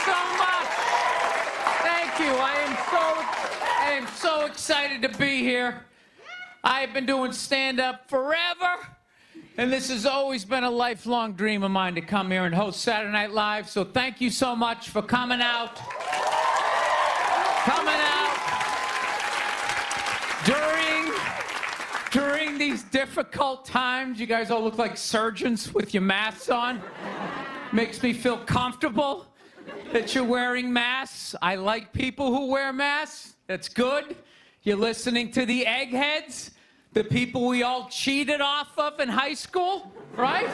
so much. Thank you. I am so excited to be here. I've been doing stand-up forever, and this has always been a lifelong dream of mine to come here and host Saturday Night Live. So thank you so much for coming out. During these difficult times, you guys all look like surgeons with your masks on. Makes me feel comfortable that you're wearing masks. I like people who wear masks. That's good. You're listening to the eggheads, the people we all cheated off of in high school, right?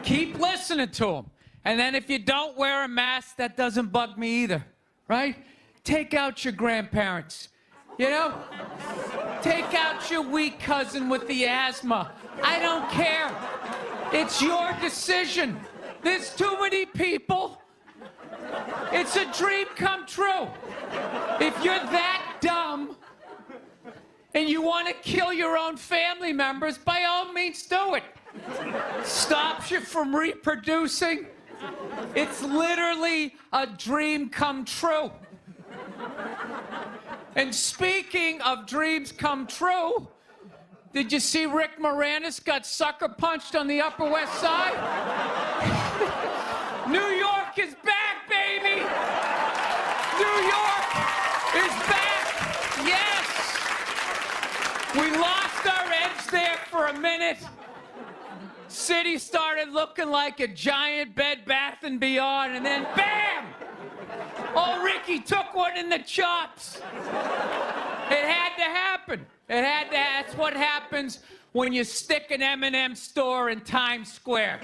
Keep listening to them. And then if you don't wear a mask, that doesn't bug me either, right? Take out your grandparents, you know? Take out your weak cousin with the asthma. I don't care. It's your decision. There's too many people. It's a dream come true. If you're that dumb and you want to kill your own family members, by all means do it. Stops you from reproducing. It's literally a dream come true. And speaking of dreams come true, did you see Rick Moranis got sucker punched on the Upper West Side? New York is back, baby! New York is back! Yes! We lost our edge there for a minute. City started looking like a giant Bed Bath & Beyond, and then bam! Oh, Ricky took one in the chops. It had to happen. That's what happens when you stick an M&M store in Times Square.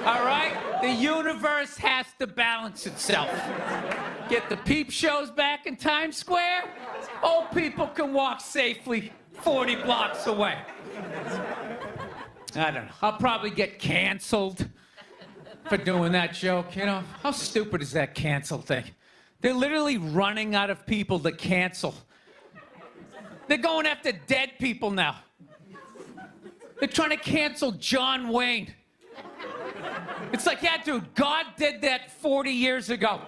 All right? The universe has to balance itself. Get the peep shows back in Times Square. Old people can walk safely 40 blocks away. I don't know. I'll probably get canceled for doing that joke, you know? How stupid is that cancel thing? They're literally running out of people to cancel. They're going after dead people now. They're trying to cancel John Wayne. It's like, yeah, dude, God did that 40 years ago.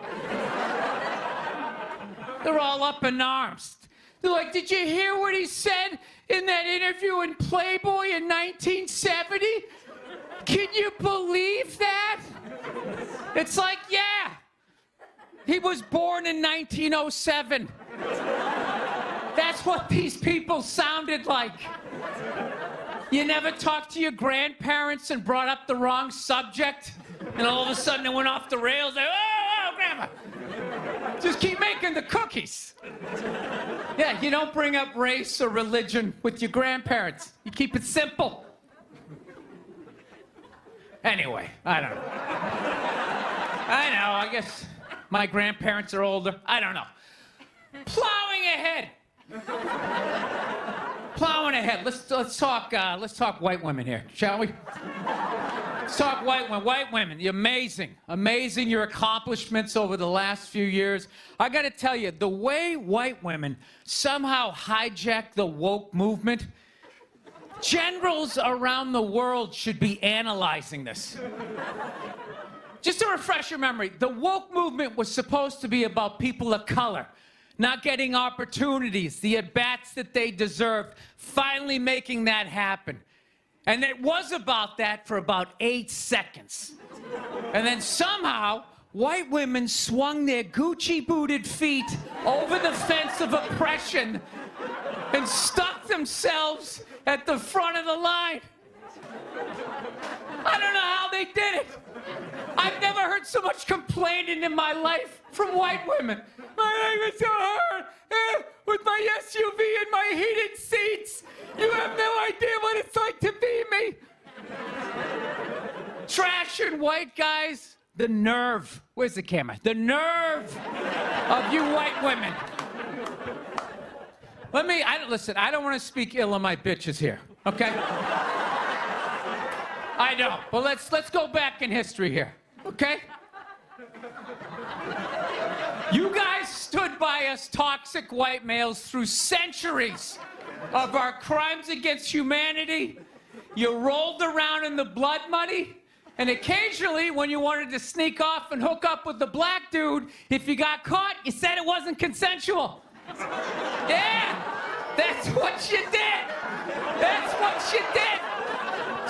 They're all up in arms. They're like, did you hear what he said in that interview in Playboy in 1970? Can you believe that? It's like, yeah. He was born in 1907. That's what these people sounded like. You never talked to your grandparents and brought up the wrong subject, and all of a sudden it went off the rails. Like, oh, Grandma. Just keep making the cookies. Yeah, you don't bring up race or religion with your grandparents. You keep it simple. Anyway, I don't know. I guess my grandparents are older. I don't know. Plowing ahead. Plowing ahead. Let's talk white women here, shall we? Let's talk white women. White women, you're amazing your accomplishments over the last few years. I got to tell you, the way white women somehow hijacked the woke movement, generals around the world should be analyzing this. Just to refresh your memory, the woke movement was supposed to be about people of color not getting opportunities, the at-bats that they deserved, finally making that happen. And it was about that for about 8 seconds. And then somehow, white women swung their Gucci-booted feet over the fence of oppression and stuck themselves at the front of the line. I don't know how they did it. I've never heard so much complaining in my life from white women. My life is so hard with my SUV and my heated seats. You have no idea what it's like to be me. Trashing white guys, the nerve. Where's the camera? The nerve of you white women. Listen, I don't want to speak ill of my bitches here, okay? I know, but let's go back in history here, okay? You guys stood by us toxic white males through centuries of our crimes against humanity. You rolled around in the blood money, And occasionally, when you wanted to sneak off and hook up with the black dude, if you got caught, you said it wasn't consensual. Yeah, that's what you did. That's what you did.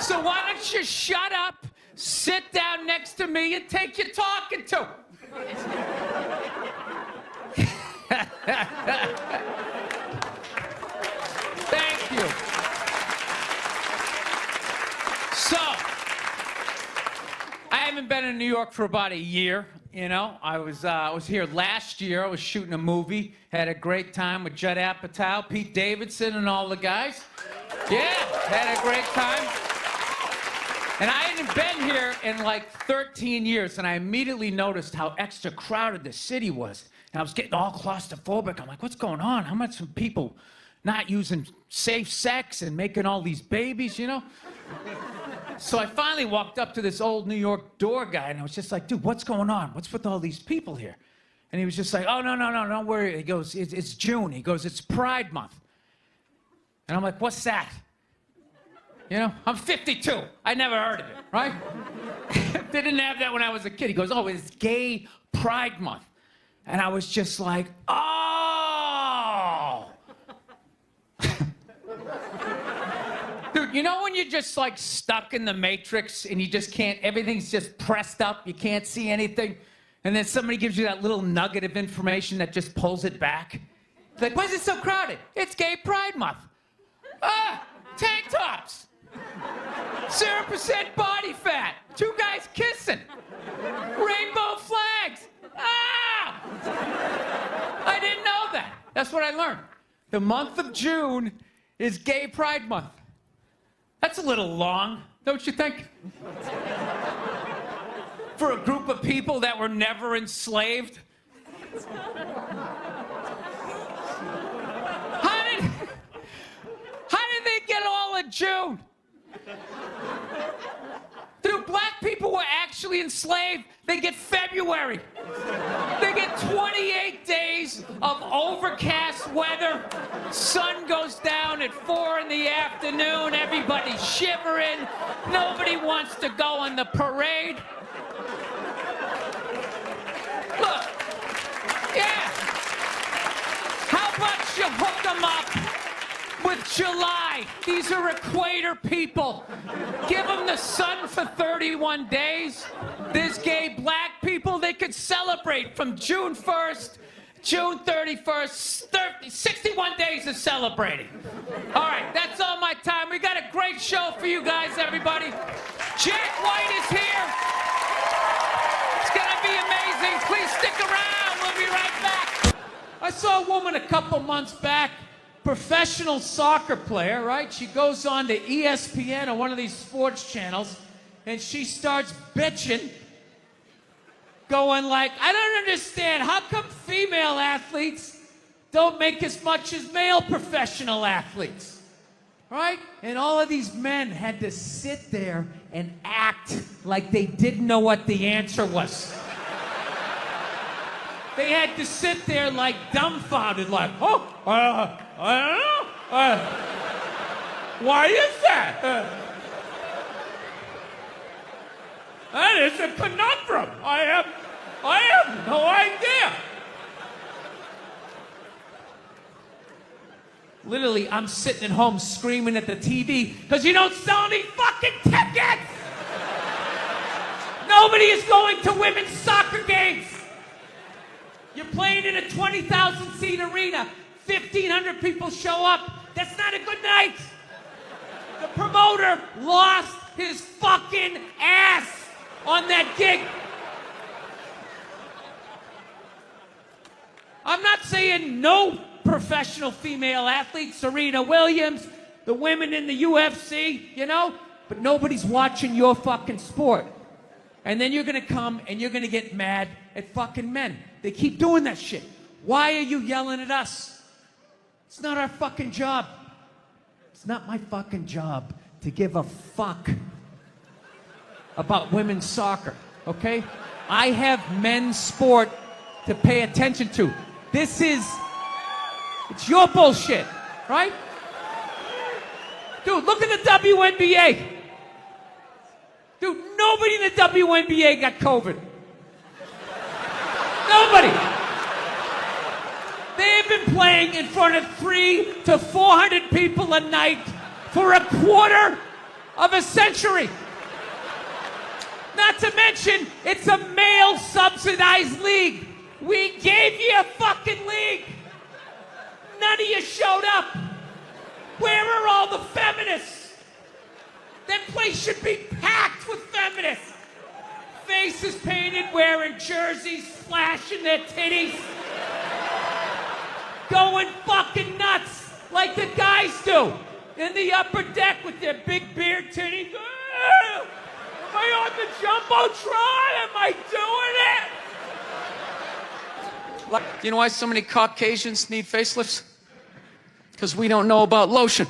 So why don't you shut up, sit down next to me, and take your talking to? Thank you. So, I haven't been in New York for about a year. You know, I was here last year. I was shooting a movie. Had a great time with Judd Apatow, Pete Davidson, and all the guys. Yeah, had a great time. And I hadn't been here in like 13 years, and I immediately noticed how extra crowded the city was. And I was getting all claustrophobic. I'm like, what's going on? How much of people not using safe sex and making all these babies, you know? So I finally walked up to this old New York door guy, and I was just like, dude, what's going on? What's with all these people here? And he was just like, oh, no, don't worry. He goes, it's June. He goes, it's Pride Month. And I'm like, what's that? You know, I'm 52. I never heard of it, right? They didn't have that when I was a kid. He goes, oh, it's Gay Pride Month. And I was just like, oh. Dude, you know when you're just like stuck in the Matrix and you just can't, everything's just pressed up, you can't see anything, and then somebody gives you that little nugget of information that just pulls it back? It's like, why is it so crowded? It's Gay Pride Month. Ah, tank tops. 0% body fat. 2 guys kissing. Rainbow flags. Ah! I didn't know that. That's what I learned. The month of June is Gay Pride Month. That's a little long, don't you think? For a group of people that were never enslaved. How did they get all of June? Dude, black people were actually enslaved. They get February. They get 28 days of overcast weather. Sun goes down at 4 in the afternoon. Everybody's shivering. Nobody wants to go on the parade. Look, yeah. How about you hook them up with July? These are equator people. Give them the sun for 31 days. There's gay black people. They could celebrate from June 1st, June 31st, 61 days of celebrating. All right, that's all my time. We got a great show for you guys, everybody. Jack White is here. It's gonna be amazing. Please stick around. We'll be right back. I saw a woman a couple months back, professional soccer player, right? She goes on to ESPN or one of these sports channels, and she starts bitching, going like, I don't understand, how come female athletes don't make as much as male professional athletes, right? And all of these men had to sit there and act like they didn't know what the answer was. They had to sit there like dumbfounded, like, oh, I don't know. Why is that? That is a conundrum. I have no idea. Literally, I'm sitting at home screaming at the TV because you don't sell any fucking tickets. Nobody is going to women's soccer games. You're playing in a 20,000-seat arena. 1,500 people show up. That's not a good night. The promoter lost his fucking ass on that gig. I'm not saying no professional female athletes, Serena Williams, the women in the UFC, you know, but nobody's watching your fucking sport. And then you're gonna come and you're gonna get mad at fucking men. They keep doing that shit. Why are you yelling at us? It's not our fucking job. It's not my fucking job to give a fuck about women's soccer, okay? I have men's sport to pay attention to. It's your bullshit, right? Dude, look at the WNBA. Dude, nobody in the WNBA got COVID. Nobody. They've been playing in front of 300 to 400 people a night for a quarter of a century. Not to mention, it's a male-subsidized league. We gave you a fucking league. None of you showed up. Where are all the feminists? That place should be packed with feminists. Faces painted, wearing jerseys, flashing their titties. Going fucking nuts like the guys do in the upper deck with their big beard titties. Am I on the Jumbotron? Am I doing it? Do you know why so many Caucasians need facelifts? Because we don't know about lotion.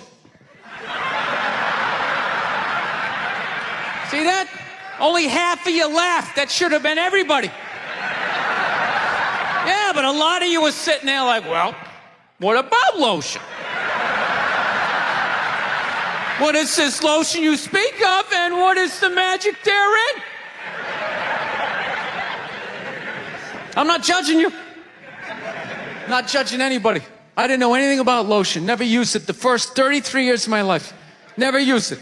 See that? Only half of you laughed. That should have been everybody. Yeah, but a lot of you were sitting there like, well, what about lotion? What is this lotion you speak of, and what is the magic therein? I'm not judging you. Not judging anybody. I didn't know anything about lotion. Never used it the first 33 years of my life. Never used it.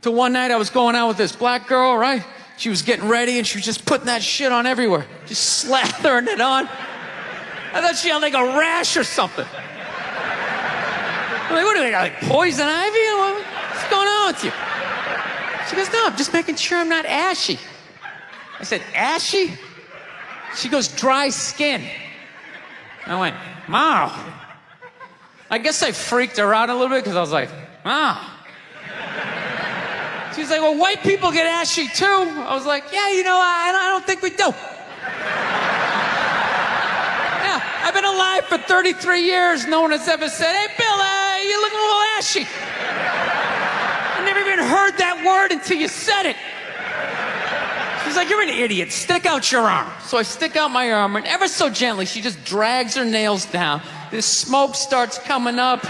Till one night I was going out with this black girl, right? She was getting ready and she was just putting that shit on everywhere. Just slathering it on. I thought she had like a rash or something. I'm like, what do they got, like poison ivy? What's going on with you? She goes, no, I'm just making sure I'm not ashy. I said, ashy? She goes, dry skin. I went, wow. I guess I freaked her out a little bit because I was like, wow. She's like, well, white people get ashy too. I was like, yeah, you know, I don't think we do. Yeah, I've been alive for 33 years. No one has ever said, hey, Bill, you're looking a little ashy. I never even heard that word until you said it. She's like, you're an idiot. Stick out your arm. So I stick out my arm, and ever so gently, she just drags her nails down. This smoke starts coming up.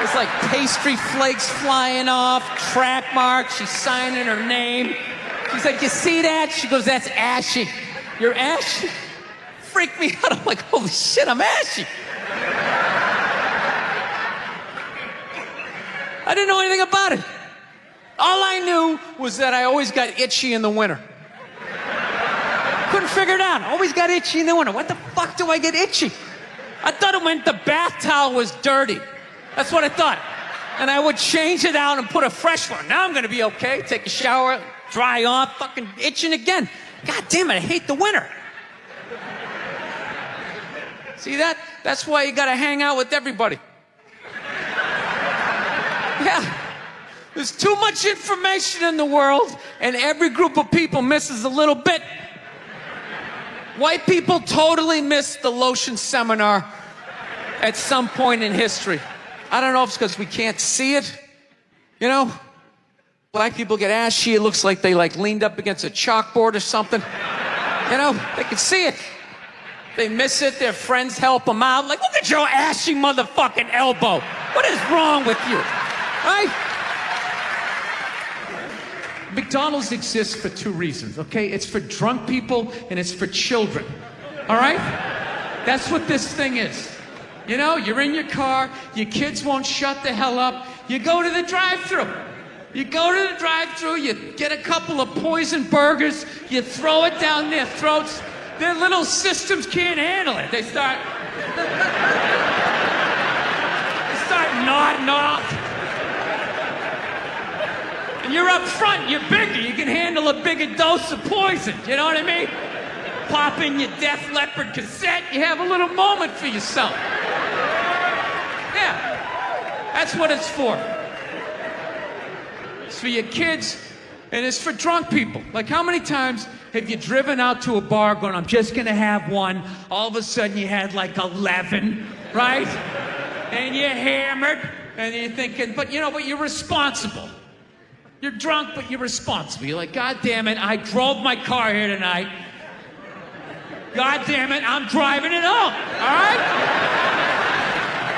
It's like pastry flakes flying off, track marks. She's signing her name. She's like, you see that? She goes, that's ashy. You're ashy? Freaked me out. I'm like, holy shit, I'm ashy. I didn't know anything about it. All I knew was that I always got itchy in the winter. Couldn't figure it out. Always got itchy in the winter. What the fuck do I get itchy? I thought it meant the bath towel was dirty. That's what I thought. And I would change it out and put a fresh one. Now I'm gonna be okay. Take a shower, dry off, fucking itching again. God damn it, I hate the winter. See that? That's why you gotta hang out with everybody. Yeah. There's too much information in the world, and every group of people misses a little bit. White people totally missed the lotion seminar at some point in history. I don't know if it's because we can't see it. You know? Black people get ashy. It looks like they leaned up against a chalkboard or something. You know? They can see it. They miss it. Their friends help them out. Like, look at your ashy motherfucking elbow. What is wrong with you? Right? McDonald's exists for two reasons, okay? It's for drunk people and it's for children, all right? That's what this thing is. You know, you're in your car, your kids won't shut the hell up, you go to the drive-thru. You go to the drive-thru, you get a couple of poison burgers, you throw it down their throats, their little systems can't handle it. They start nodding off. And you're up front, you're bigger, you can handle a bigger dose of poison, you know what I mean? Pop in your Def Leppard cassette, you have a little moment for yourself. Yeah, that's what it's for. It's for your kids, and it's for drunk people. Like, how many times have you driven out to a bar going, I'm just gonna have one, all of a sudden you had like 11, right? And you're hammered, and you're thinking, but you're responsible. You're drunk, but you're responsible. You're like, God damn it, I drove my car here tonight. God damn it, I'm driving it home, all right?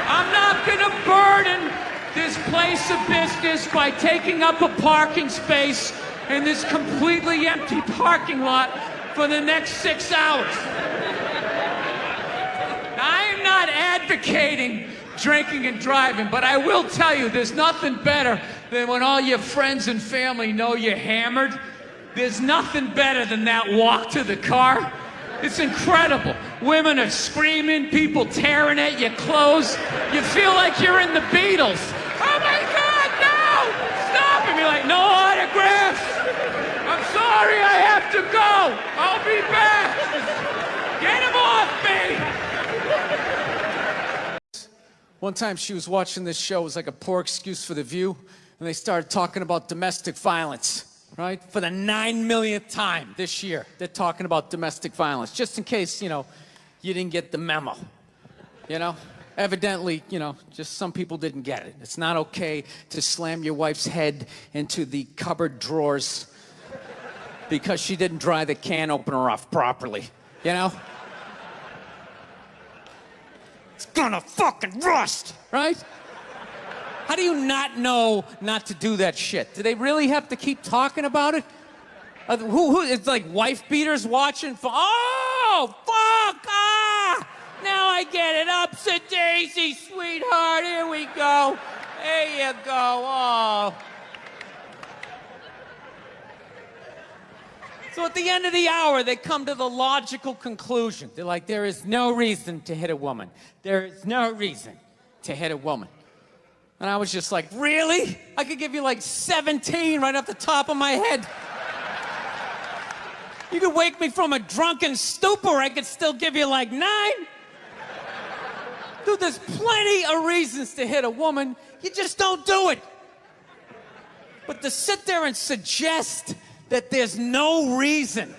I'm not gonna burden this place of business by taking up a parking space in this completely empty parking lot for the next 6 hours. Now, I am not advocating drinking and driving, but I will tell you, there's nothing better than when all your friends and family know you're hammered. There's nothing better than that walk to the car. It's incredible. Women are screaming, people tearing at your clothes. You feel like you're in the Beatles. Oh my God, no! Stop! And you're like, no autographs! I'm sorry, I have to go! I'll be back! Get him off me! One time she was watching this show, it was like a poor excuse for The View, and they started talking about domestic violence. Right? For the 9 millionth time this year, they're talking about domestic violence. Just in case, you didn't get the memo. Evidently, just some people didn't get it. It's not okay to slam your wife's head into the cupboard drawers because she didn't dry the can opener off properly. It's gonna fucking rust, right? How do you not know not to do that shit? Do they really have to keep talking about it? It's like wife beaters watching. Oh, fuck! Ah! Now I get it. Upset daisy, sweetheart. Here we go. There you go. Oh. So at the end of the hour, they come to the logical conclusion. They're like, there is no reason to hit a woman. There is no reason to hit a woman. And I was just like, really? I could give you like 17 right off the top of my head. You could wake me from a drunken stupor, I could still give you like 9. Dude, there's plenty of reasons to hit a woman. You just don't do it. But to sit there and suggest that there's no reason.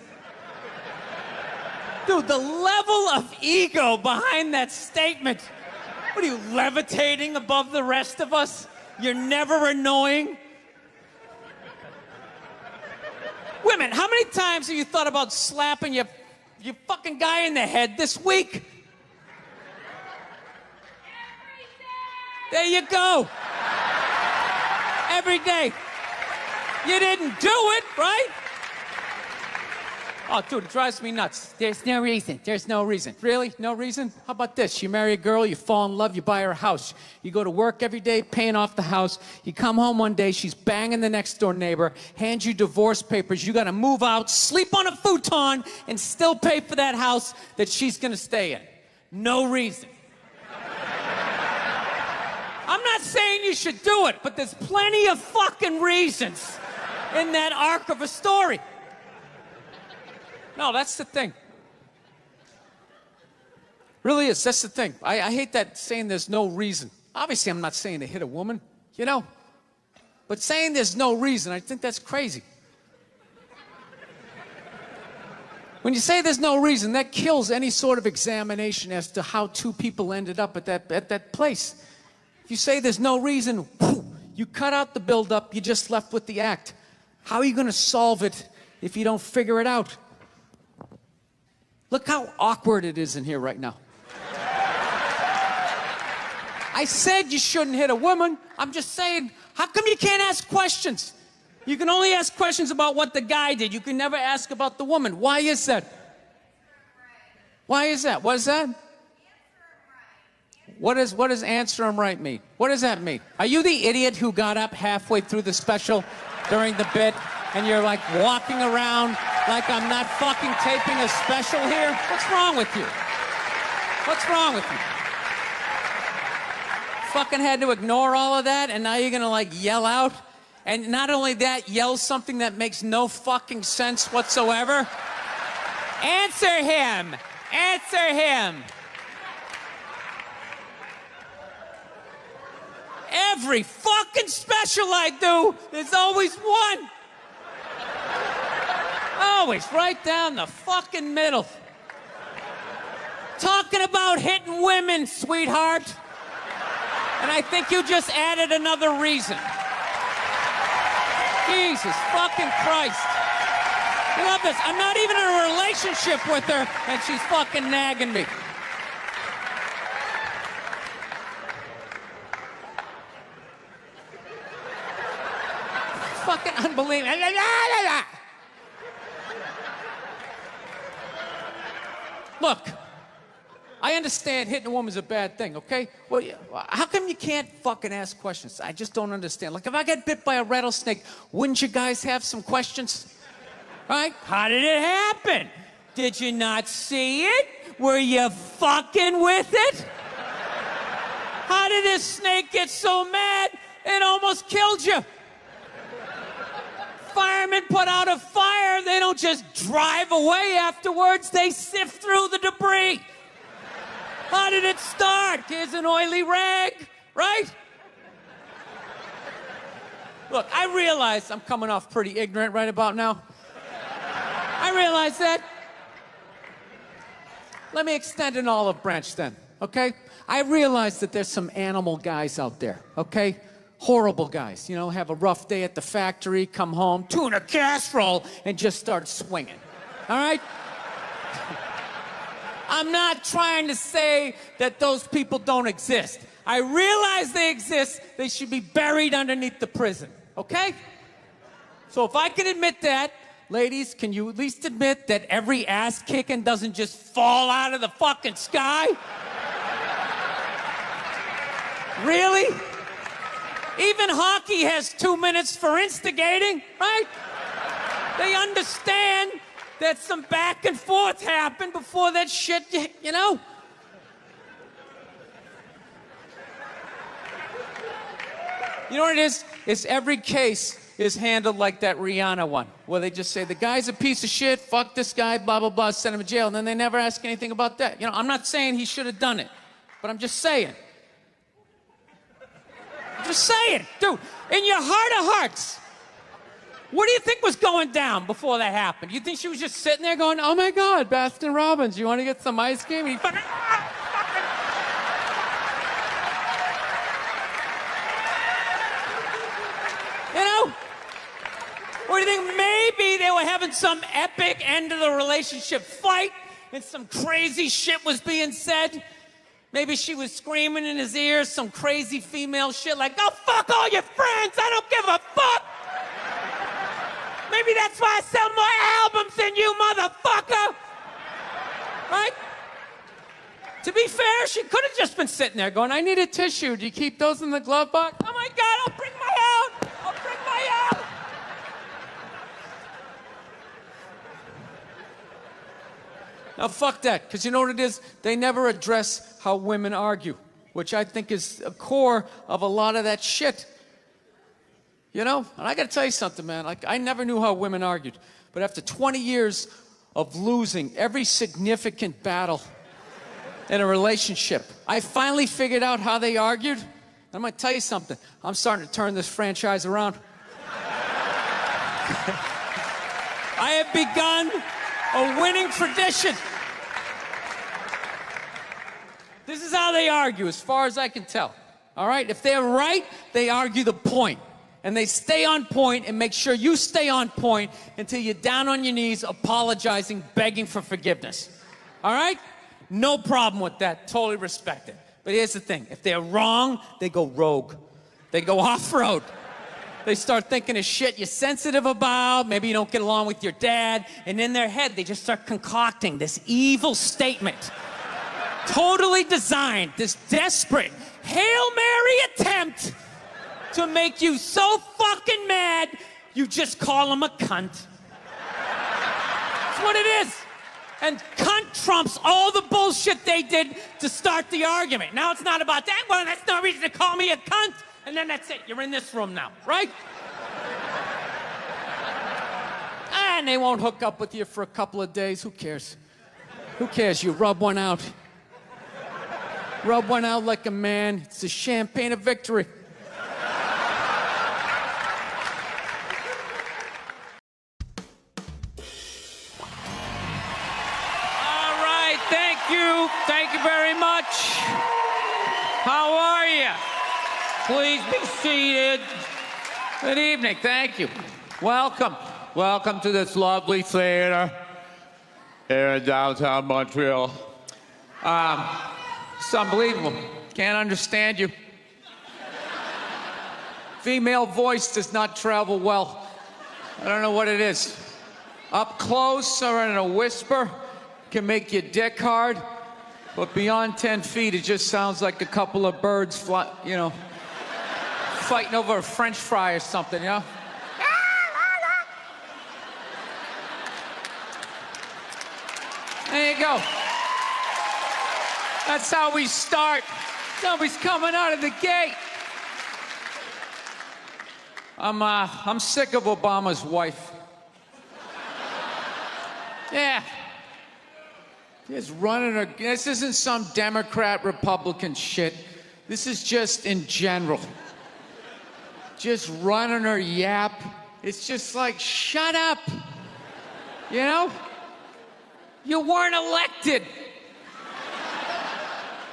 Dude, the level of ego behind that statement. What are you, levitating above the rest of us? You're never annoying? Women, how many times have you thought about slapping your fucking guy in the head this week? There you go. Every day. You didn't do it, right? Oh, dude, it drives me nuts. There's no reason. There's no reason. Really? No reason? How about this? You marry a girl, you fall in love, you buy her a house. You go to work every day, paying off the house. You come home one day, she's banging the next door neighbor, hands you divorce papers. You got to move out, sleep on a futon, and still pay for that house that she's going to stay in. No reason. I'm not saying you should do it, but there's plenty of fucking reasons in that arc of a story. No, that's the thing. Really is. That's the thing. I hate that saying there's no reason. Obviously, I'm not saying to hit a woman, But saying there's no reason, I think that's crazy. When you say there's no reason, that kills any sort of examination as to how two people ended up at that place. If you say there's no reason, you cut out the build-up, you're just left with the act. How are you going to solve it if you don't figure it out? Look how awkward it is in here right now. I said you shouldn't hit a woman. I'm just saying, how come you can't ask questions? You can only ask questions about what the guy did. You can never ask about the woman. Why is that? Why is that? What is that? What does answer him right mean? What does that mean? Are you the idiot who got up halfway through the special during the bit and you're like walking around like I'm not fucking taping a special here? What's wrong with you? What's wrong with you? Fucking had to ignore all of that and now you're gonna like yell out? And not only that, yell something that makes no fucking sense whatsoever? Answer him! Answer him! Every fucking special I do, there's always one. Always right down the fucking middle. Talking about hitting women, sweetheart. And I think you just added another reason. Jesus fucking Christ. I love this. I'm not even in a relationship with her, and she's fucking nagging me. fucking unbelievable. Look, I understand hitting a woman's a bad thing, okay? Well, how come you can't fucking ask questions? I just don't understand. Like, if I get bit by a rattlesnake, wouldn't you guys have some questions? Right? How did it happen? Did you not see it? Were you fucking with it? How did this snake get so mad it almost killed you? Firemen put out a fire, they don't just drive away afterwards, they sift through the debris. How did it start? Here's an oily rag, right? Look, I realize I'm coming off pretty ignorant right about now. I realize that. Let me extend an olive branch then, okay? I realize that there's some animal guys out there, okay? Horrible guys, you know, have a rough day at the factory, come home, tuna casserole, and just start swinging, all right? I'm not trying to say that those people don't exist. I realize they exist. They should be buried underneath the prison, okay? So if I can admit that, ladies, can you at least admit that every ass kicking doesn't just fall out of the fucking sky? Really? Even hockey has 2 minutes for instigating, right? They understand that some back and forth happened before that shit, you know? You know what it is? It's every case is handled like that Rihanna one, where they just say, the guy's a piece of shit, fuck this guy, blah, blah, blah, send him to jail, and then they never ask anything about that. You know, I'm not saying he should have done it, but I'm just saying. Just saying, dude, in your heart of hearts, what do you think was going down before that happened? You think she was just sitting there going, oh my God, Baskin Robbins, you want to get some ice cream? And he fucking, you know? Or do you think maybe they were having some epic end of the relationship fight and some crazy shit was being said? Maybe she was screaming in his ear some crazy female shit like, go fuck all your friends, I don't give a fuck. Maybe that's why I sell more albums than you, motherfucker. Right? To be fair, she could have just been sitting there going, I need a tissue. Do you keep those in the glove box? Oh my God, I'll bring my out. I'll bring my out. Now, fuck that, because you know what it is? They never address how women argue, which I think is a core of a lot of that shit. You know? And I gotta tell you something, man. Like, I never knew how women argued. But after 20 years of losing every significant battle in a relationship, I finally figured out how they argued. I'm gonna tell you something. I'm starting to turn this franchise around. I have begun a winning tradition. This is how they argue, as far as I can tell. All right? If they're right, they argue the point. And they stay on point and make sure you stay on point until you're down on your knees, apologizing, begging for forgiveness. All right? No problem with that. Totally respect it. But here's the thing. If they're wrong, they go rogue. They go off-road. They start thinking of shit you're sensitive about. Maybe you don't get along with your dad. And in their head, they just start concocting this evil statement. Totally designed, this desperate Hail Mary attempt to make you so fucking mad, you just call him a cunt. That's what it is. And cunt trumps all the bullshit they did to start the argument. Now it's not about that. Well, that's no reason to call me a cunt. And then that's it. You're in this room now, right? And they won't hook up with you for a couple of days. Who cares? Who cares? You rub one out. Rub one out like a man. It's the champagne of victory. All right, thank you. Thank you very much. How are you? Please be seated. Good evening. Thank you. Welcome. Welcome to this lovely theater here in downtown Montreal. It's unbelievable. Can't understand you. Female voice does not travel well. I don't know what it is. Up close or in a whisper can make your dick hard, but beyond 10 feet, it just sounds like a couple of birds fighting over a French fry or something, you know? There you go. That's how we start. Nobody's coming out of the gate. I'm sick of Obama's wife. Yeah. Just running her. This isn't some Democrat, Republican shit. This is just in general. Just running her yap. It's just like, shut up. You know? You weren't elected.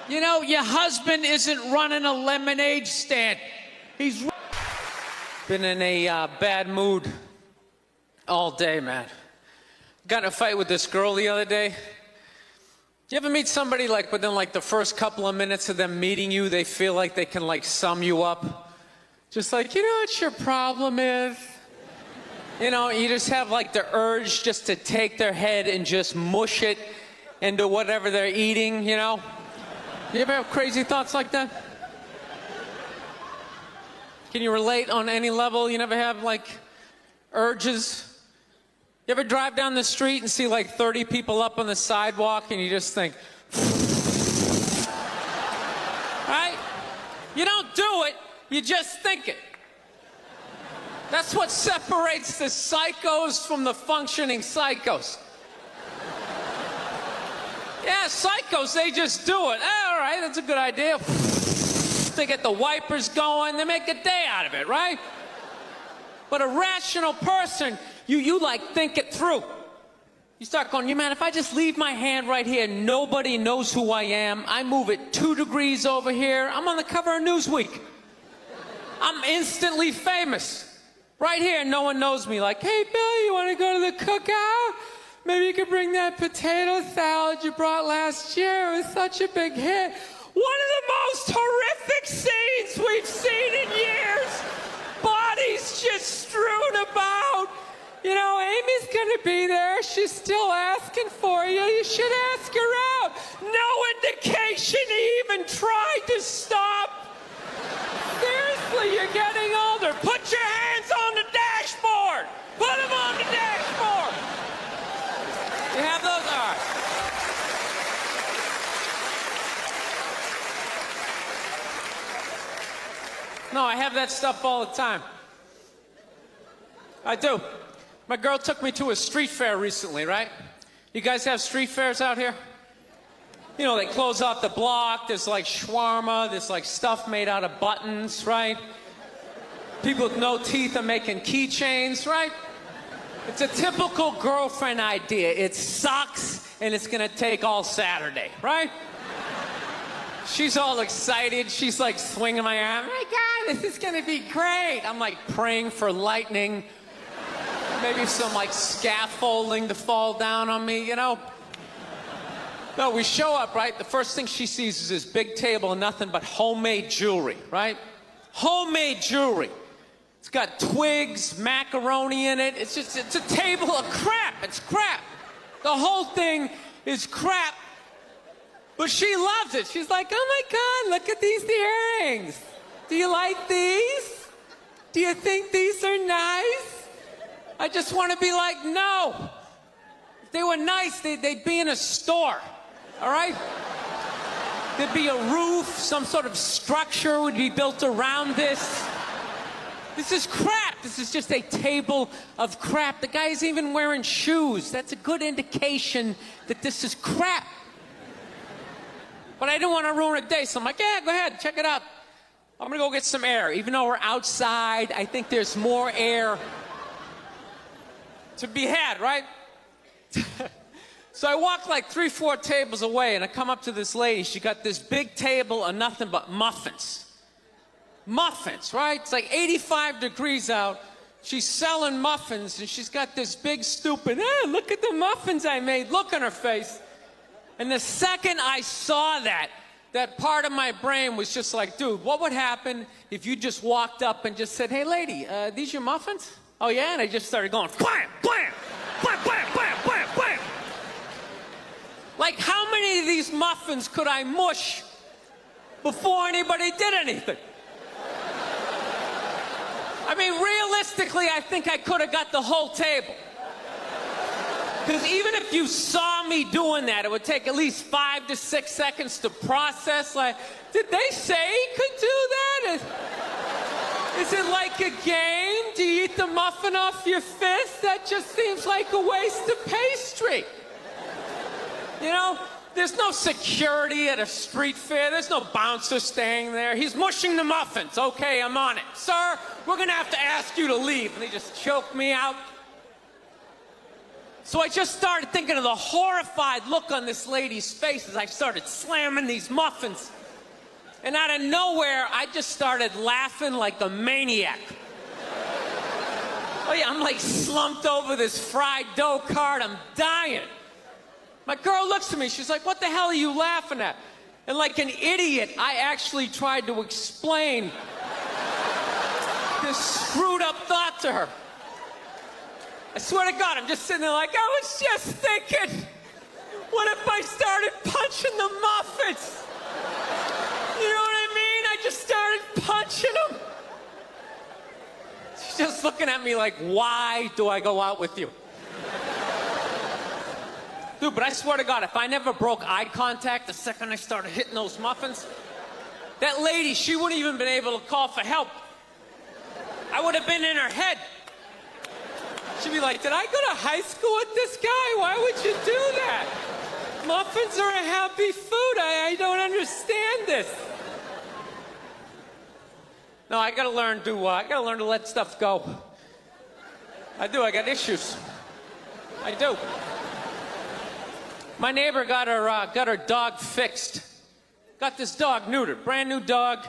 You know, your husband isn't running a lemonade stand. He's been in a bad mood all day, man. Got in a fight with this girl the other day. You ever meet somebody like within like the first couple of minutes of them meeting you, they feel like they can like sum you up? Just like, you know what your problem is? You know, you just have like the urge just to take their head and just mush it into whatever they're eating, you know? You ever have crazy thoughts like that? Can you relate on any level? You never have like urges? You ever drive down the street and see like 30 people up on the sidewalk and you just think, right? You don't do it, you just think it. That's what separates the psychos from the functioning psychos. Yeah, psychos, they just do it. All right, that's a good idea. They get the wipers going, they make a day out of it, right? But a rational person, you like think it through. You start going, man, if I just leave my hand right here, nobody knows who I am. I move it 2 degrees over here. I'm on the cover of Newsweek. I'm instantly famous. Right here, no one knows me. Like, hey, Bill, you want to go to the cookout? Maybe you could bring that potato salad you brought last year. It was such a big hit. One of the most horrific scenes we've seen in years. Bodies just strewn about. You know, Amy's gonna be there. She's still asking for you. You should ask her out. No indication he even tried to stop. Seriously, you're getting older. Put your hands on the dashboard. Put them on the dashboard. You have those? All right. No, I have that stuff all the time. I do. My girl took me to a street fair recently, right? You guys have street fairs out here? You know, they close off the block. There's like shawarma. There's like stuff made out of buttons, right? People with no teeth are making keychains, right? It's a typical girlfriend idea. It sucks, and it's gonna take all Saturday, right? She's all excited. She's like swinging my arm. Oh my God, this is gonna be great. I'm like praying for lightning. Maybe some like scaffolding to fall down on me, you know? No, we show up, right? The first thing she sees is this big table and nothing but homemade jewelry, right? Homemade jewelry. It's got twigs, macaroni in it. It's a table of crap. It's crap. The whole thing is crap. But she loves it. She's like, oh my God, look at these earrings. Do you like these? Do you think these are nice? I just want to be like, no. If they were nice, they'd be in a store. All right? There'd be a roof, some sort of structure would be built around this. This is crap. This is just a table of crap. The guy's even wearing shoes. That's a good indication that this is crap. But I didn't want to ruin a day, so I'm like, yeah, go ahead, check it out. I'm gonna go get some air. Even though we're outside, I think there's more air to be had, right? So I walk like 3-4 tables away and I come up to this lady. She got this big table of nothing but muffins. Muffins, right? It's like 85 degrees out. She's selling muffins and she's got this big stupid, look at the muffins I made, look on her face. And the second I saw that, that part of my brain was just like, dude, what would happen if you just walked up and just said, hey, lady, these your muffins? Oh, yeah? And I just started going, blam, blam, blam, blam, blam, blam, blam. Like, how many of these muffins could I mush before anybody did anything? I mean, realistically, I think I could have got the whole table. Because even if you saw me doing that, it would take at least 5 to 6 seconds to process. Like, did they say he could do that? Is it like a game? Do you eat the muffin off your fist? That just seems like a waste of pastry. You know, there's no security at a street fair. There's no bouncer staying there. He's mushing the muffins. Okay, I'm on it. Sir, we're going to have to ask you to leave. And they just choked me out. So I just started thinking of the horrified look on this lady's face as I started slamming these muffins. And out of nowhere, I just started laughing like a maniac. Oh yeah, I'm like slumped over this fried dough cart. I'm dying. My girl looks at me. She's like, what the hell are you laughing at? And like an idiot, I actually tried to explain this screwed up thought to her. I swear to God, I'm just sitting there like, I was just thinking, what if I started punching the muffins? You know what I mean? I just started punching them. She's just looking at me like, why do I go out with you? Dude, but I swear to God, if I never broke eye contact the second I started hitting those muffins, that lady, she wouldn't even been able to call for help. I would have been in her head. She'd be like, did I go to high school with this guy? Why would you do that? Muffins are a happy food. I don't understand this. No, I gotta learn to let stuff go. I do, I got issues. I do. My neighbor got her dog fixed. Got this dog neutered, brand new dog,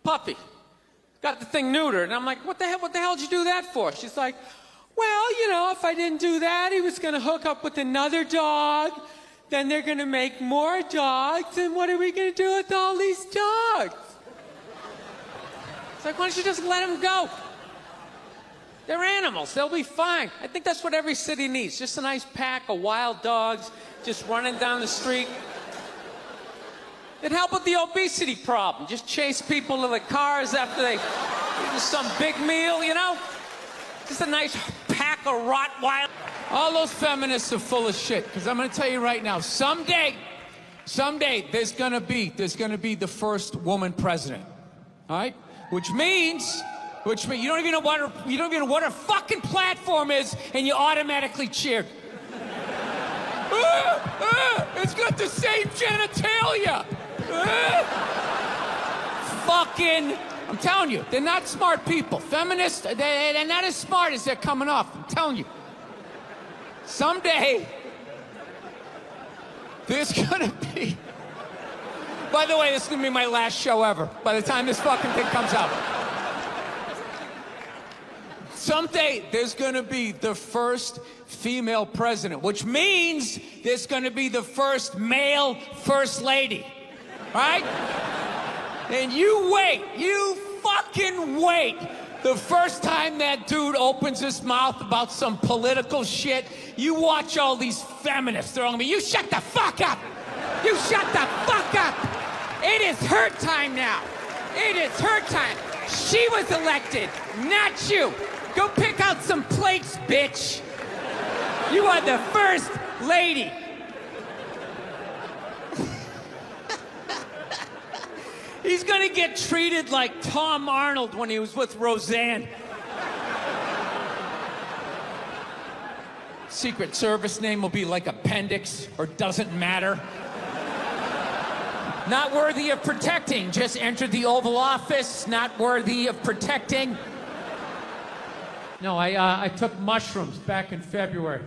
puppy. Got the thing neutered, and I'm like, what the hell did you do that for? She's like, well, you know, if I didn't do that, he was gonna hook up with another dog, then they're gonna make more dogs, and what are we gonna do with all these dogs? It's like, why don't you just let them go? They're animals, they'll be fine. I think that's what every city needs, just a nice pack of wild dogs just running down the street. It'd help with the obesity problem. Just chase people to the cars after they eat some big meal, you know? Just a nice pack of Rottweiler. All those feminists are full of shit, because I'm going to tell you right now, someday, there's going to be the first woman president. All right? Which means you don't even know what her fucking platform is, and you automatically cheered. It's got the same genitalia. Fucking, I'm telling you, they're not smart people. Feminists, they're not as smart as they're coming off. I'm telling you. Someday, there's gonna be... By the way, this is gonna be my last show ever, by the time this fucking thing comes out. Someday, there's gonna be the first female president, which means there's gonna be the first male first lady. Right? And you wait, you fucking wait. The first time that dude opens his mouth about some political shit, you watch all these feminists. They're all gonna be, you shut the fuck up! You shut the fuck up! It is her time now. It is her time. She was elected, not you. Go pick out some plates, bitch. You are the first lady. He's gonna get treated like Tom Arnold when he was with Roseanne. Secret Service name will be like Appendix or Doesn't Matter. Not worthy of protecting, just entered the Oval Office, not worthy of protecting. No, I took mushrooms back in February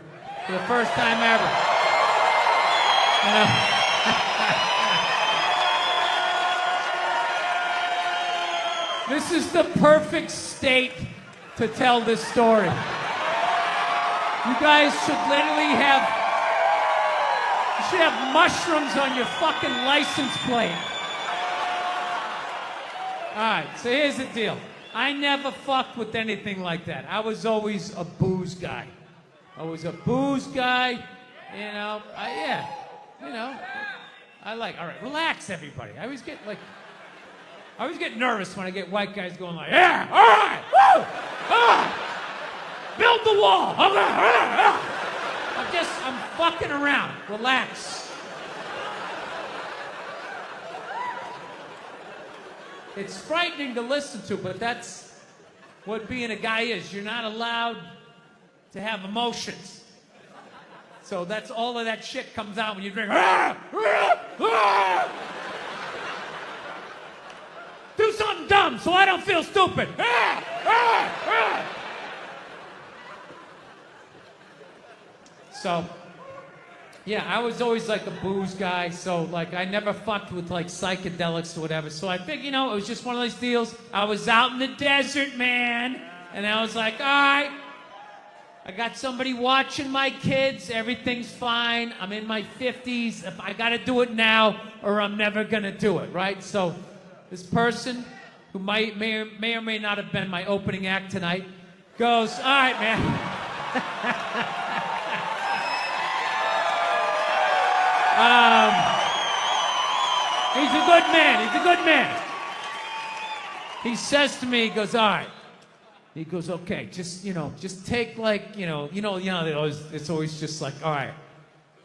for the first time ever. You know? This is the perfect state to tell this story. You guys should literally have mushrooms on your fucking license plate. All right, so here's the deal. I never fucked with anything like that. I was always a booze guy. I was a booze guy, you know. All right, relax, everybody. I always get nervous when I get white guys going like, yeah, all right, woo, build the wall. Okay, I'm fucking around. Relax. It's frightening to listen to, but that's what being a guy is. You're not allowed to have emotions. So that's all of that shit comes out when you drink. Do something dumb so I don't feel stupid. So, yeah, I was always like a booze guy, so like I never fucked with like psychedelics or whatever. So I think, it was just one of those deals. I was out in the desert, man, and I was like, all right, I got somebody watching my kids, everything's fine. I'm in my 50s. If I gotta do it now or I'm never gonna do it, right? So this person, who may or may not have been my opening act tonight, goes, all right, man. He's a good man. He says to me, he goes, all right. He goes, okay, just take like, it's always just like, all right.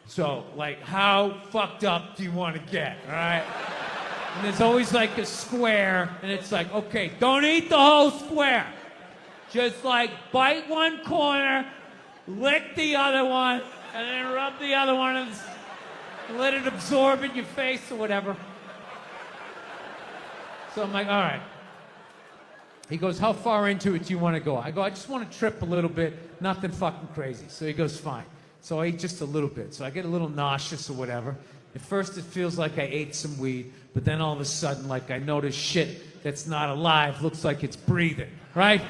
So, like, how fucked up do you want to get, all right? And there's always like a square, and it's like, okay, don't eat the whole square. Just like bite one corner, lick the other one, and then rub the other one and let it absorb in your face or whatever. So I'm like, all right. He goes, how far into it do you want to go? I go, I just want to trip a little bit, nothing fucking crazy. So he goes, fine. So I ate just a little bit. So I get a little nauseous or whatever. At first it feels like I ate some weed, but then all of a sudden, like I notice shit that's not alive looks like it's breathing, right?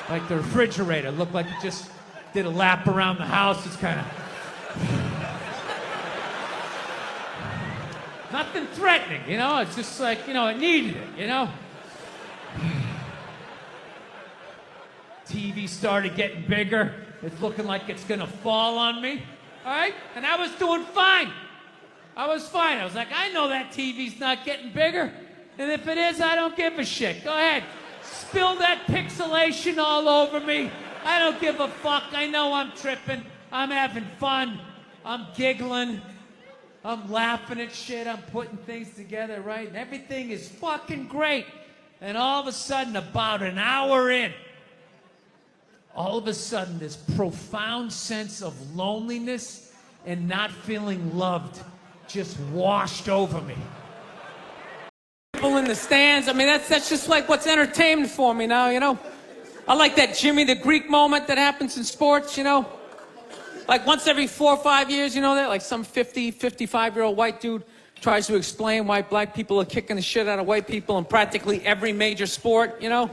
Like the refrigerator looked like it just did a lap around the house. It's kind of... Nothing threatening, It's just like, it needed it, TV started getting bigger. It's looking like it's gonna fall on me. All right? And I was doing fine. I was fine. I was like, I know that TV's not getting bigger. And if it is, I don't give a shit. Go ahead. Spill that pixelation all over me. I don't give a fuck. I know I'm tripping. I'm having fun. I'm giggling. I'm laughing at shit. I'm putting things together, right? And everything is fucking great. And all of a sudden, about an hour in, all of a sudden, this profound sense of loneliness and not feeling loved just washed over me. People in the stands, I mean, that's just like what's entertainment for me now, I like that Jimmy the Greek moment that happens in sports, Like once every 4 or 5 years, that? Like some 50, 55-year-old white dude tries to explain why black people are kicking the shit out of white people in practically every major sport, And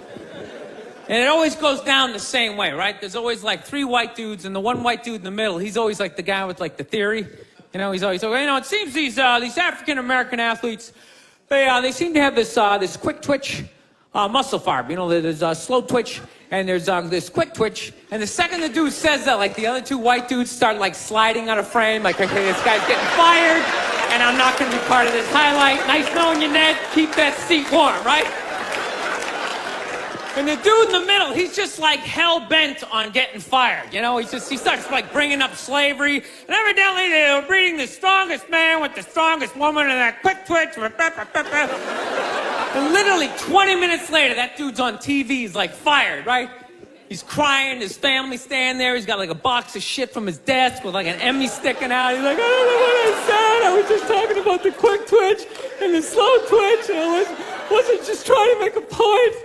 it always goes down the same way, right? There's always like 3 white dudes, and the one white dude in the middle, he's always like the guy with like the theory. He's always like, it seems these African-American athletes, they seem to have this quick twitch muscle fiber. There's a slow twitch, and there's this quick twitch. And the second the dude says that, like the other 2 white dudes start like sliding out of frame, like, okay, this guy's getting fired, and I'm not going to be part of this highlight. Nice knowing you, Ned. Keep that seat warm, right? And the dude in the middle, he's just like hell-bent on getting fired. He starts like bringing up slavery. And evidently they were breeding the strongest man with the strongest woman and that quick twitch. And literally 20 minutes later, that dude's on TV. He's like fired, right? He's crying. His family's standing there. He's got like a box of shit from his desk with like an Emmy sticking out. He's like, I don't know what I said. I was just talking about the quick twitch and the slow twitch. And I wasn't just trying to make a point.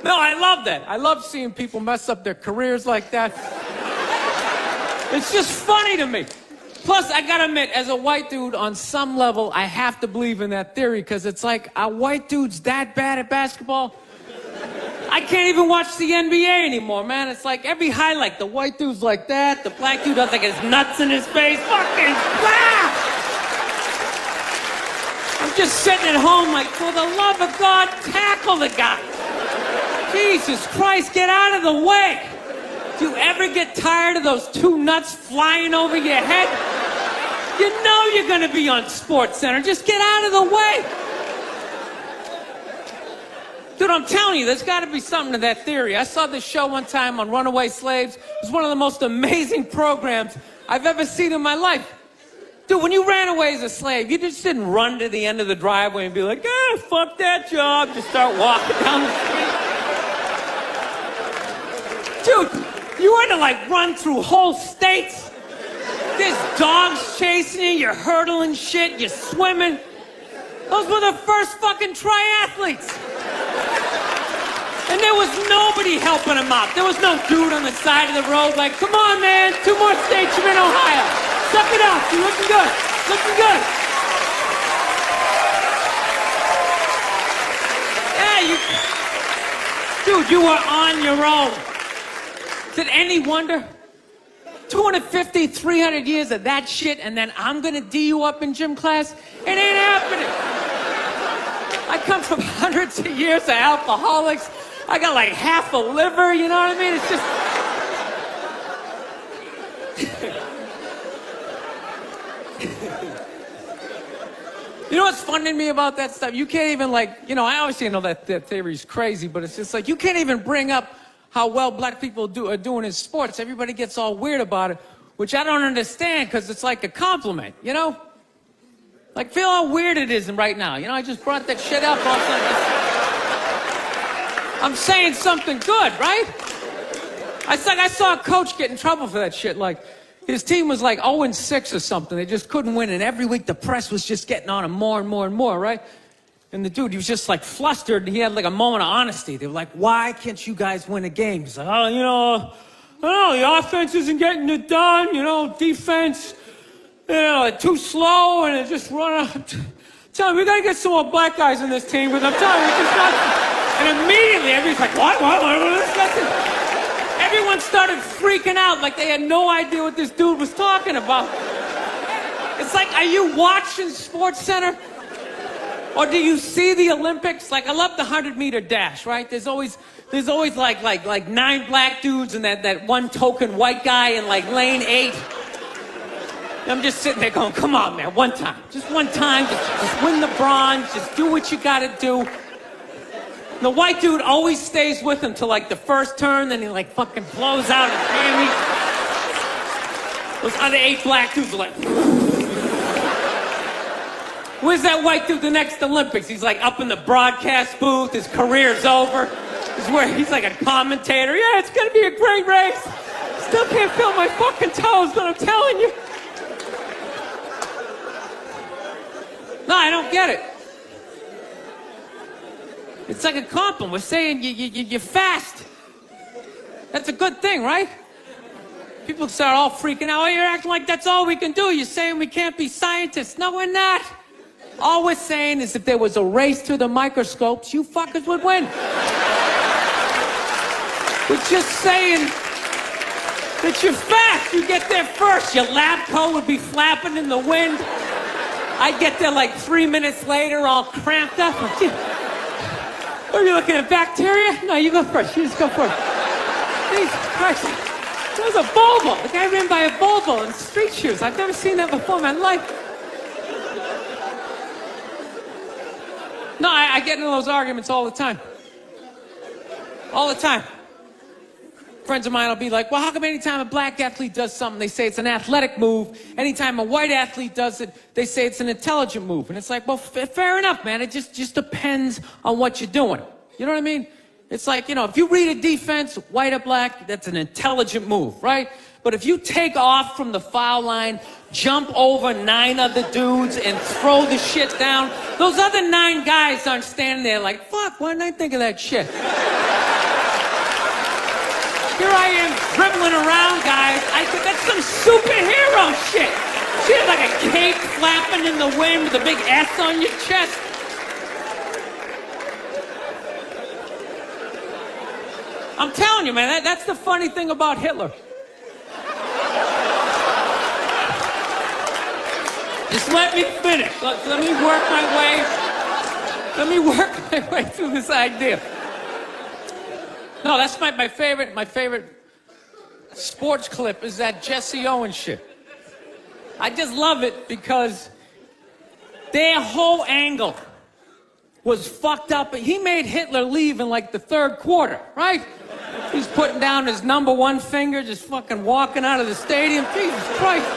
No, I love that. I love seeing people mess up their careers like that. It's just funny to me. Plus, I gotta admit, as a white dude, on some level, I have to believe in that theory, because it's like, are white dudes that bad at basketball? I can't even watch the NBA anymore, man. It's like every highlight, the white dude's like that, the black dude has like his nuts in his face. Fucking, I'm Just sitting at home like, for the love of God, tackle the guy. Jesus Christ, get out of the way. Do you ever get tired of those two nuts flying over your head? You know you're going to be on Sports Center. Just get out of the way. Dude, I'm telling you, there's got to be something to that theory. I saw this show one time on runaway slaves. It was one of the most amazing programs I've ever seen in my life. Dude, when you ran away as a slave, you just didn't run to the end of the driveway and be like, fuck that job. Just start walking down the street. Dude, you had to like run through whole states. There's dogs chasing you, you're hurdling shit, you're swimming. Those were the first fucking triathletes. And there was nobody helping them out. There was no dude on the side of the road like, come on, man, 2 more states, you're in Ohio. Suck it up, you're looking good, looking good. Yeah, dude, you were on your own. Is it any wonder? 250, 300 years of that shit, and then I'm gonna D you up in gym class? It ain't happening. I come from hundreds of years of alcoholics. I got like half a liver, you know what I mean? It's just... You know what's funny to me about that stuff? You can't even like, you know, I obviously know that theory's crazy, but it's just like, you can't even bring up how well black people are doing in sports. Everybody gets all weird about it, which I don't understand, because it's like a compliment, you know? Like, feel how weird it is right now. You know, I just brought that shit up all of a sudden. I'm saying something good, right? I saw a coach get in trouble for that shit. Like, his team was like 0-6 or something. They just couldn't win, and every week the press was just getting on him more and more and more, right? And the dude, he was just like flustered, and he had like a moment of honesty. They were like, why can't you guys win a game? He's like, oh, you know, I don't know, the offense isn't getting it done, you know, defense, you know, too slow, and it just run out. Tell him, we gotta get some more black guys on this team, because I'm telling you, it's just not... And immediately, everybody's like, what? Everyone started freaking out like they had no idea what this dude was talking about. It's like, are you watching Sports Center? Or do you see the Olympics? Like, I love the 100-meter dash, right? There's always like 9 black dudes and that one token white guy in like lane 8. I'm just sitting there going, come on, man, one time. Just one time, just win the bronze, just do what you gotta do. The white dude always stays with him till like the first turn, then he like fucking blows out his hammy. Those other 8 black dudes are like... Where's that white dude the next Olympics? He's like up in the broadcast booth, his career's over. He's like a commentator. Yeah, it's gonna be a great race. Still can't feel my fucking toes, but I'm telling you. No, I don't get it. It's like a compliment. We're saying you're fast. That's a good thing, right? People start all freaking out. Oh, you're acting like that's all we can do. You're saying we can't be scientists. No, we're not. All we're saying is if there was a race to the microscopes, you fuckers would win. We're just saying that you're fast. You get there first. Your lab coat would be flapping in the wind. I'd get there like 3 minutes later, all cramped up. Are you looking at bacteria? No, you go first. You just go first. Jesus Christ. That was a Volvo. The guy ran by a Volvo in street shoes. I've never seen that before in my life. No, I get into those arguments all the time. All the time. Friends of mine will be like, well, how come anytime a black athlete does something, they say it's an athletic move. Anytime a white athlete does it, they say it's an intelligent move. And it's like, well, fair enough, man. It just depends on what you're doing. You know what I mean? It's like, you know, if you read a defense, white or black, that's an intelligent move, right? But if you take off from the foul line, jump over 9 other dudes and throw the shit down, those other 9 guys aren't standing there like, fuck, why didn't I think of that shit? Here I am dribbling around, guys. That's some superhero shit. She had like a cape flapping in the wind with a big S on your chest. I'm telling you, man, that's the funny thing about Hitler. The Just let me finish. Let me work my way through this idea. No, that's my favorite sports clip is that Jesse Owens shit. I just love it because their whole angle was fucked up. He made Hitler leave in like the third quarter, right? He's putting down his number one finger, just fucking walking out of the stadium. Jesus Christ.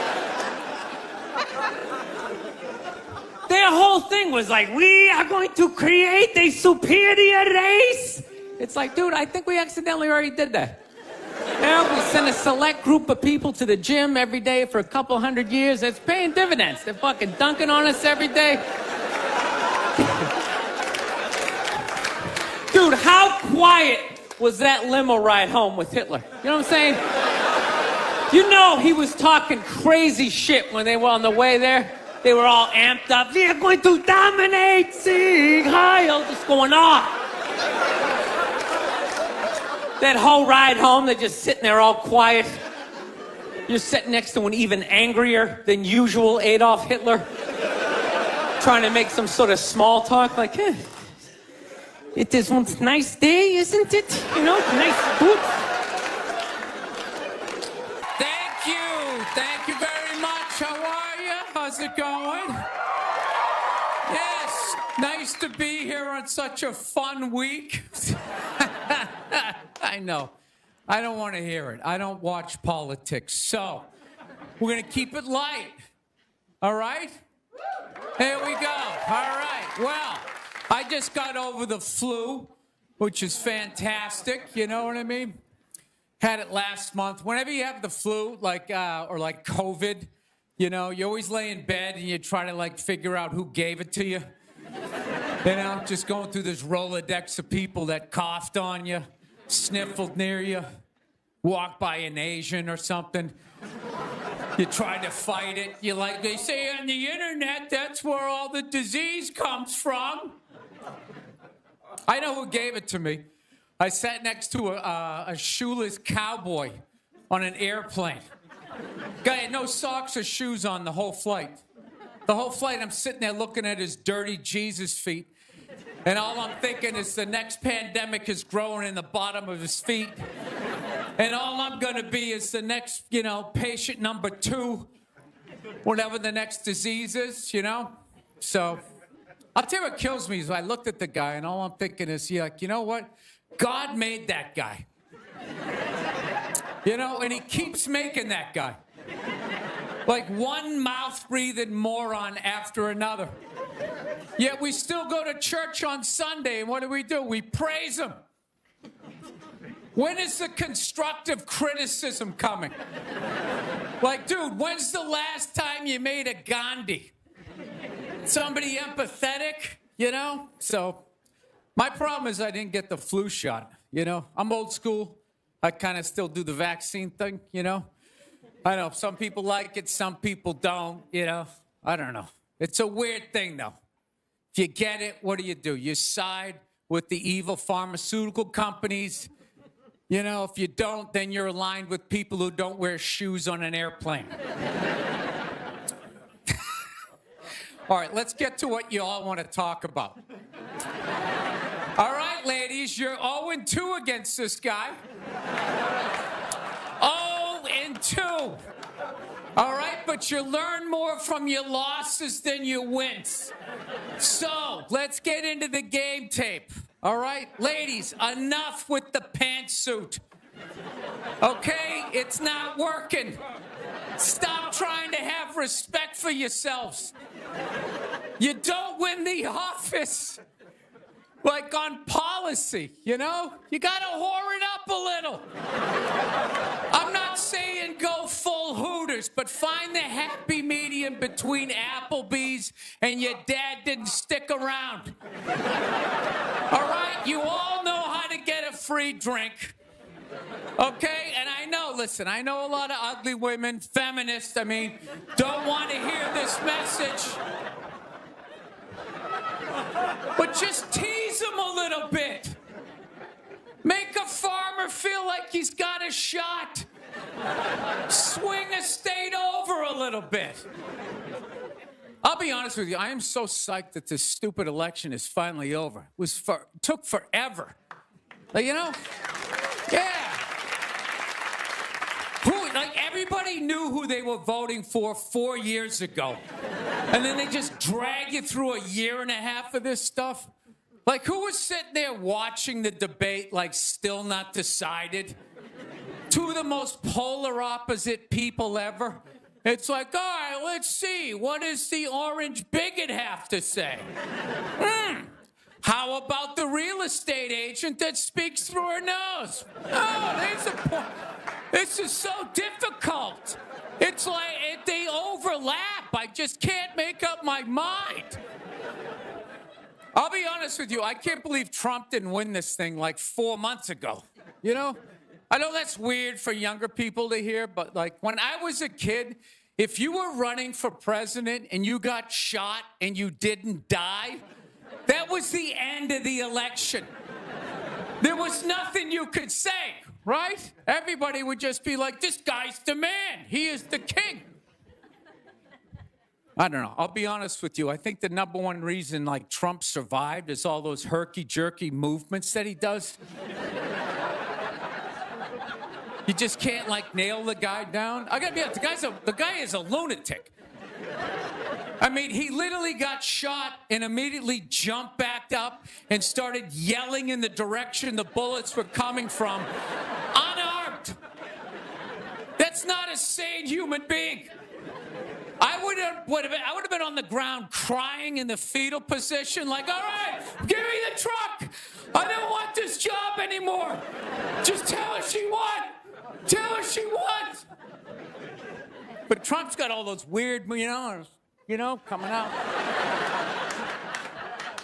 Their whole thing was like, we are going to create a superior race. It's like, dude, I think we accidentally already did that. We send a select group of people to the gym every day for a couple hundred years. It's paying dividends. They're fucking dunking on us every day. Dude, how quiet was that limo ride home with Hitler? You know what I'm saying? You know he was talking crazy shit when they were on the way there. They were all amped up. We are going to dominate, Sieg Heil, just going off. That whole ride home, they're just sitting there all quiet. You're sitting next to an even angrier than usual Adolf Hitler, trying to make some sort of small talk, like, hey, it is one nice day, isn't it? You know, nice food. Thank you very much. How are you? How's it going? Yes, nice to be here on such a fun week. I know. I don't want to hear it. I don't watch politics. So, we're going to keep it light. All right? Here we go. All right. Well, I just got over the flu, which is fantastic. You know what I mean? Had it last month. Whenever you have the flu, like COVID, you know, you always lay in bed and you try to, like, figure out who gave it to you. You know, just going through this Rolodex of people that coughed on you, sniffled near you, walked by an Asian or something. You try to fight it. You like, they say on the internet, that's where all the disease comes from. I know who gave it to me. I sat next to a shoeless cowboy on an airplane. Guy had no socks or shoes on the whole flight. The whole flight, I'm sitting there looking at his dirty Jesus feet. And all I'm thinking is the next pandemic is growing in the bottom of his feet. And all I'm going to be is the next, you know, patient number 2, whatever the next disease is, you know? So, I'll tell you what kills me is I looked at the guy and all I'm thinking is, yeah, like, you know what? God made that guy. You know, and he keeps making that guy. Like one mouth-breathing moron after another. Yet we still go to church on Sunday, and what do? We praise him. When is the constructive criticism coming? Like, dude, when's the last time you made a Gandhi? Somebody empathetic, you know? So, my problem is I didn't get the flu shot, you know? I'm old school. I kind of still do the vaccine thing, you know? I know, some people like it, some people don't, you know? I don't know. It's a weird thing, though. If you get it, what do? You side with the evil pharmaceutical companies. You know, if you don't, then you're aligned with people who don't wear shoes on an airplane. All right, let's get to what you all want to talk about. All right, ladies, you're 0-2 against this guy. 0-2. All right, but you learn more from your losses than your wins. So, let's get into the game tape. All right, ladies, enough with the pantsuit. Okay, it's not working. Stop trying to have respect for yourselves. You don't win the office. Like on policy, you know? You gotta whore it up a little. I'm not saying go full Hooters, but find the happy medium between Applebee's and your dad didn't stick around. All right? You all know how to get a free drink. Okay? And I know, listen, I know a lot of ugly women, feminists, don't want to hear this message. But just tease him a little bit. Make a farmer feel like he's got a shot. Swing a state over a little bit. I'll be honest with you. I am so psyched that this stupid election is finally over. Took forever. Like, you know? Yeah. Everybody knew who they were voting for 4 years ago. And then they just drag you through a year and a half of this stuff. Like, who was sitting there watching the debate, like, still not decided? Two of the most polar opposite people ever. It's like, all right, let's see. What does the orange bigot have to say? How about the real estate agent that speaks through her nose? Oh, there's a point. This is so difficult. It's like they overlap. I just can't make up my mind. I'll be honest with you. I can't believe Trump didn't win this thing like 4 months ago. You know? I know that's weird for younger people to hear, but like when I was a kid, if you were running for president and you got shot and you didn't die, that was the end of the election. There was nothing you could say, right? Everybody would just be like, this guy's the man. He is the king. I don't know. I'll be honest with you. I think the number one reason like Trump survived is all those herky-jerky movements that he does. You just can't like nail the guy down. I gotta be honest, the guy is a lunatic. I mean, he literally got shot and immediately jumped back up and started yelling in the direction the bullets were coming from, unarmed. That's not a sane human being. I would have been on the ground crying in the fetal position, like, all right, give me the truck. I don't want this job anymore. Just tell her she won. Tell her she won. But Trump's got all those weird, coming out.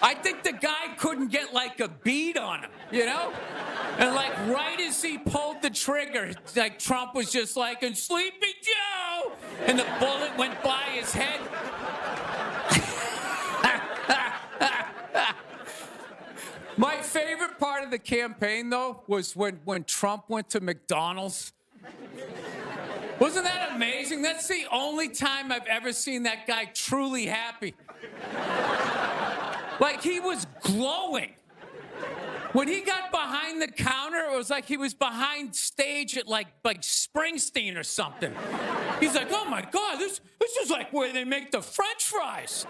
I think the guy couldn't get like a bead on him, And like right as he pulled the trigger, like Trump was just like, and Sleepy Joe, and the bullet went by his head. My favorite part of the campaign, though, was when Trump went to McDonald's. Wasn't that amazing? That's the only time I've ever seen that guy truly happy. Like, he was glowing. When he got behind the counter, it was like he was behind stage at like Springsteen or something. He's like, oh my God, this is like where they make the French fries.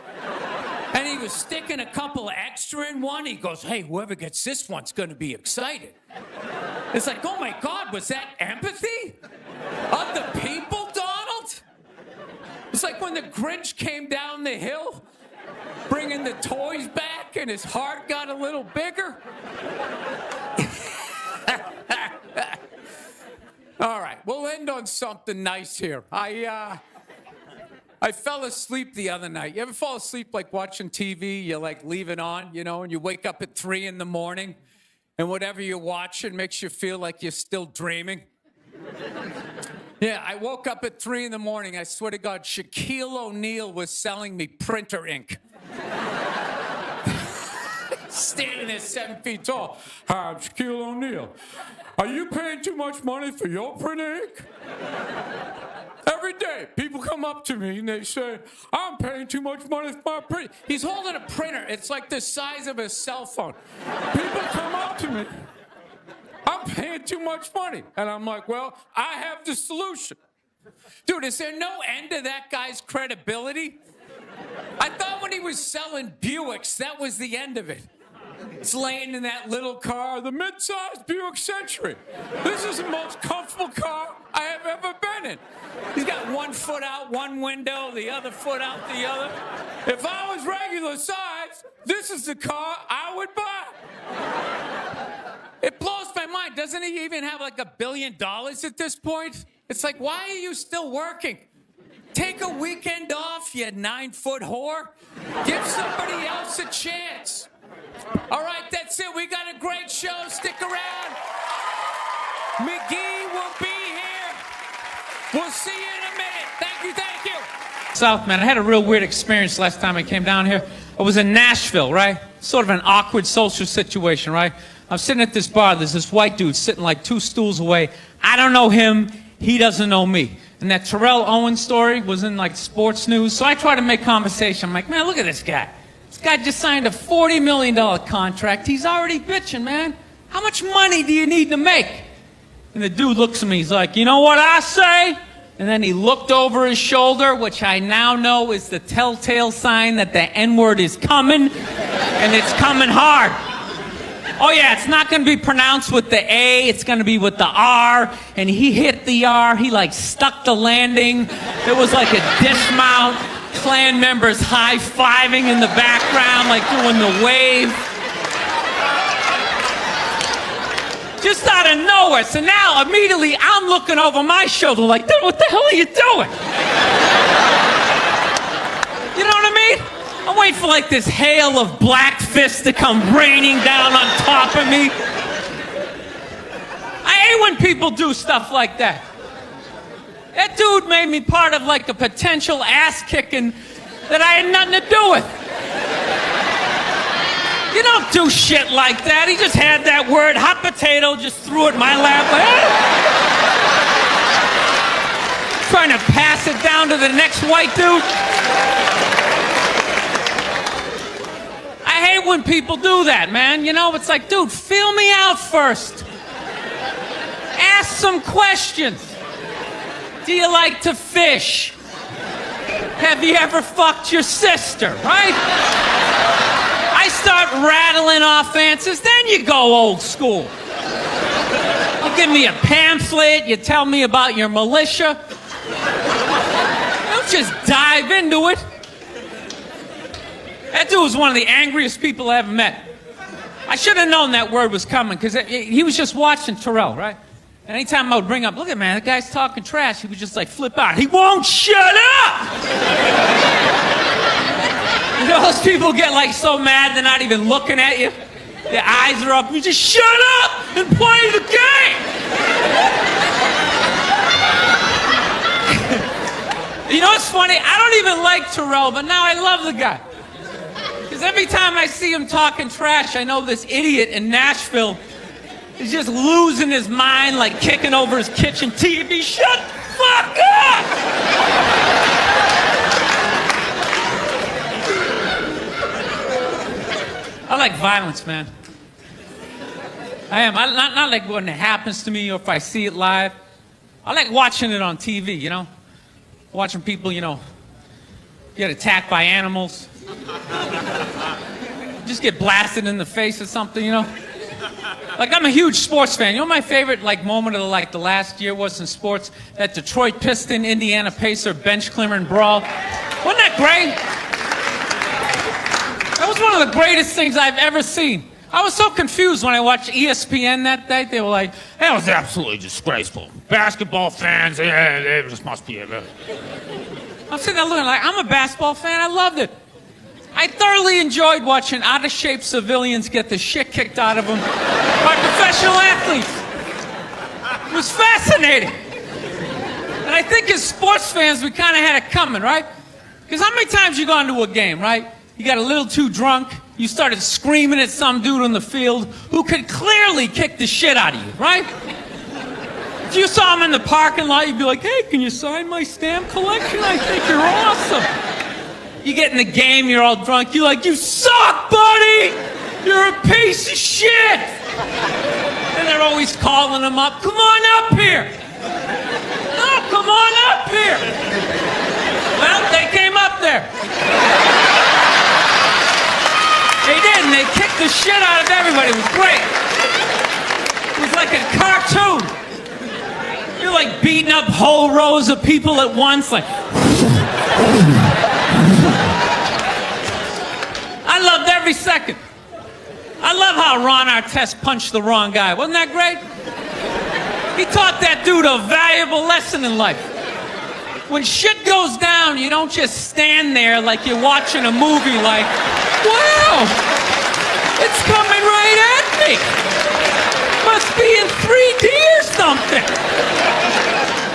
And he was sticking a couple of extra in one. He goes, hey, whoever gets this one's gonna be excited. It's like, oh my God, was that empathy? Of the people, Donald? It's like when the Grinch came down the hill, bringing the toys back, and his heart got a little bigger. All right, we'll end on something nice here. I fell asleep the other night. You ever fall asleep like watching TV? You like leave it on, and you wake up at 3 in the morning, and whatever you're watching makes you feel like you're still dreaming. Yeah, I woke up at 3 in the morning. I swear to God, Shaquille O'Neal was selling me printer ink. Standing there 7 feet tall. Hi, I'm Shaquille O'Neal. Are you paying too much money for your printer ink? Every day, people come up to me and they say, I'm paying too much money for my printer. He's holding a printer. It's like the size of a cell phone. People come up to me. I'm paying too much money. And I'm like, well, I have the solution. Dude, is there no end to that guy's credibility? I thought when he was selling Buicks, that was the end of it. It's laying in that little car, the mid-sized Buick Century. This is the most comfortable car I have ever been in. He's got one foot out one window, the other foot out the other. If I was regular size, this is the car I would buy. It blows my mind. Doesn't he even have like $1 billion at this point? It's like, why are you still working? Take a weekend off, you 9-foot whore. Give somebody else a chance. All right, that's it. We got a great show. Stick around. McGee will be here. We'll see you in a minute. Thank you. South, man, I had a real weird experience last time I came down here. I was in Nashville, right? Sort of an awkward social situation, right? I'm sitting at this bar. There's this white dude sitting like 2 stools away. I don't know him. He doesn't know me. And that Terrell Owens story was in like sports news. So I try to make conversation. I'm like, man, look at this guy. This guy just signed a $40 million contract. He's already bitching, man. How much money do you need to make? And the dude looks at me. He's like, you know what I say? And then he looked over his shoulder, which I now know is the telltale sign that the N-word is coming, and it's coming hard. Oh yeah, it's not gonna be pronounced with the A, it's gonna be with the R, and he hit the R, he like stuck the landing. It was like a dismount, Klan members high-fiving in the background, like doing the wave. Just out of nowhere. So now, immediately, I'm looking over my shoulder like, dude, what the hell are you doing? You know what I mean? I'm waiting for like this hail of black fists to come raining down on top of me. I hate when people do stuff like that. That dude made me part of like a potential ass kicking that I had nothing to do with. You don't do shit like that. He just had that word, hot potato, just threw it in my lap. Trying to pass it down to the next white dude. I hate when people do that, man. You know, it's like, dude, feel me out first. Ask some questions. Do you like to fish? Have you ever fucked your sister, right? I start rattling off answers, then you go old school. You give me a pamphlet, you tell me about your militia. Don't just dive into it. That dude was one of the angriest people I ever met. I should have known that word was coming, because he was just watching Terrell, right? And anytime I would bring up, look at man, that guy's talking trash, he would just like flip out. He won't shut up! You know, those people get like so mad they're not even looking at you. Their eyes are up. You just shut up and play the game! You know what's funny? I don't even like Terrell, but now I love the guy. Because every time I see him talking trash, I know this idiot in Nashville is just losing his mind, like kicking over his kitchen TV. Shut the fuck up! I like violence, man. I am. Not like when it happens to me or if I see it live. I like watching it on TV, you know? Watching people, you know, get attacked by animals. Just get blasted in the face or something, you know? Like, I'm a huge sports fan. You know what my favorite, like, moment of, like, the last year was in sports? That Detroit Piston, Indiana Pacer bench clearing brawl. Wasn't that great? That was one of the greatest things I've ever seen. I was so confused when I watched ESPN that day. They were like, that was absolutely disgraceful. Basketball fans, it just must be. I'm sitting there looking like, I'm a basketball fan. I loved it. I thoroughly enjoyed watching out-of-shape civilians get the shit kicked out of them by professional athletes. It was fascinating. And I think as sports fans, we kind of had it coming, right? Because how many times you gone to a game, right? You got a little too drunk, you started screaming at some dude on the field who could clearly kick the shit out of you, right? If you saw him in the parking lot, you'd be like, hey, can you sign my stamp collection? I think you're awesome. You get in the game, you're all drunk, you're like, you suck, buddy! You're a piece of shit! And they're always calling him up, come on up here! No, come on up here! Well, they came up there. They did, and they kicked the shit out of everybody. It was great. It was like a cartoon. You're like beating up whole rows of people at once, like... I loved every second. I love how Ron Artest punched the wrong guy. Wasn't that great? He taught that dude a valuable lesson in life. When shit goes down, you don't just stand there like you're watching a movie like, wow, it's coming right at me. Must be in 3D or something.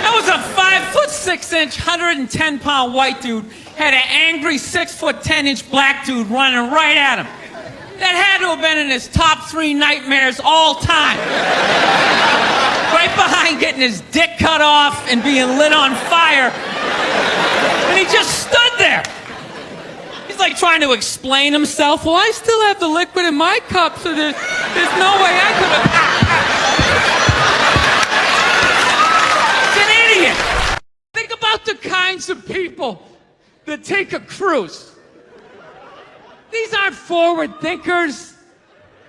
That was a 5'6", 110-pound white dude had an angry 6'10" black dude running right at him. That had to have been in his top 3 nightmares all time. Right behind getting his dick cut off and being lit on fire. And he just stood there. He's like trying to explain himself. Well, I still have the liquid in my cup, so there's no way I could have. He's an idiot. Think about the kinds of people that take a cruise. These aren't forward thinkers.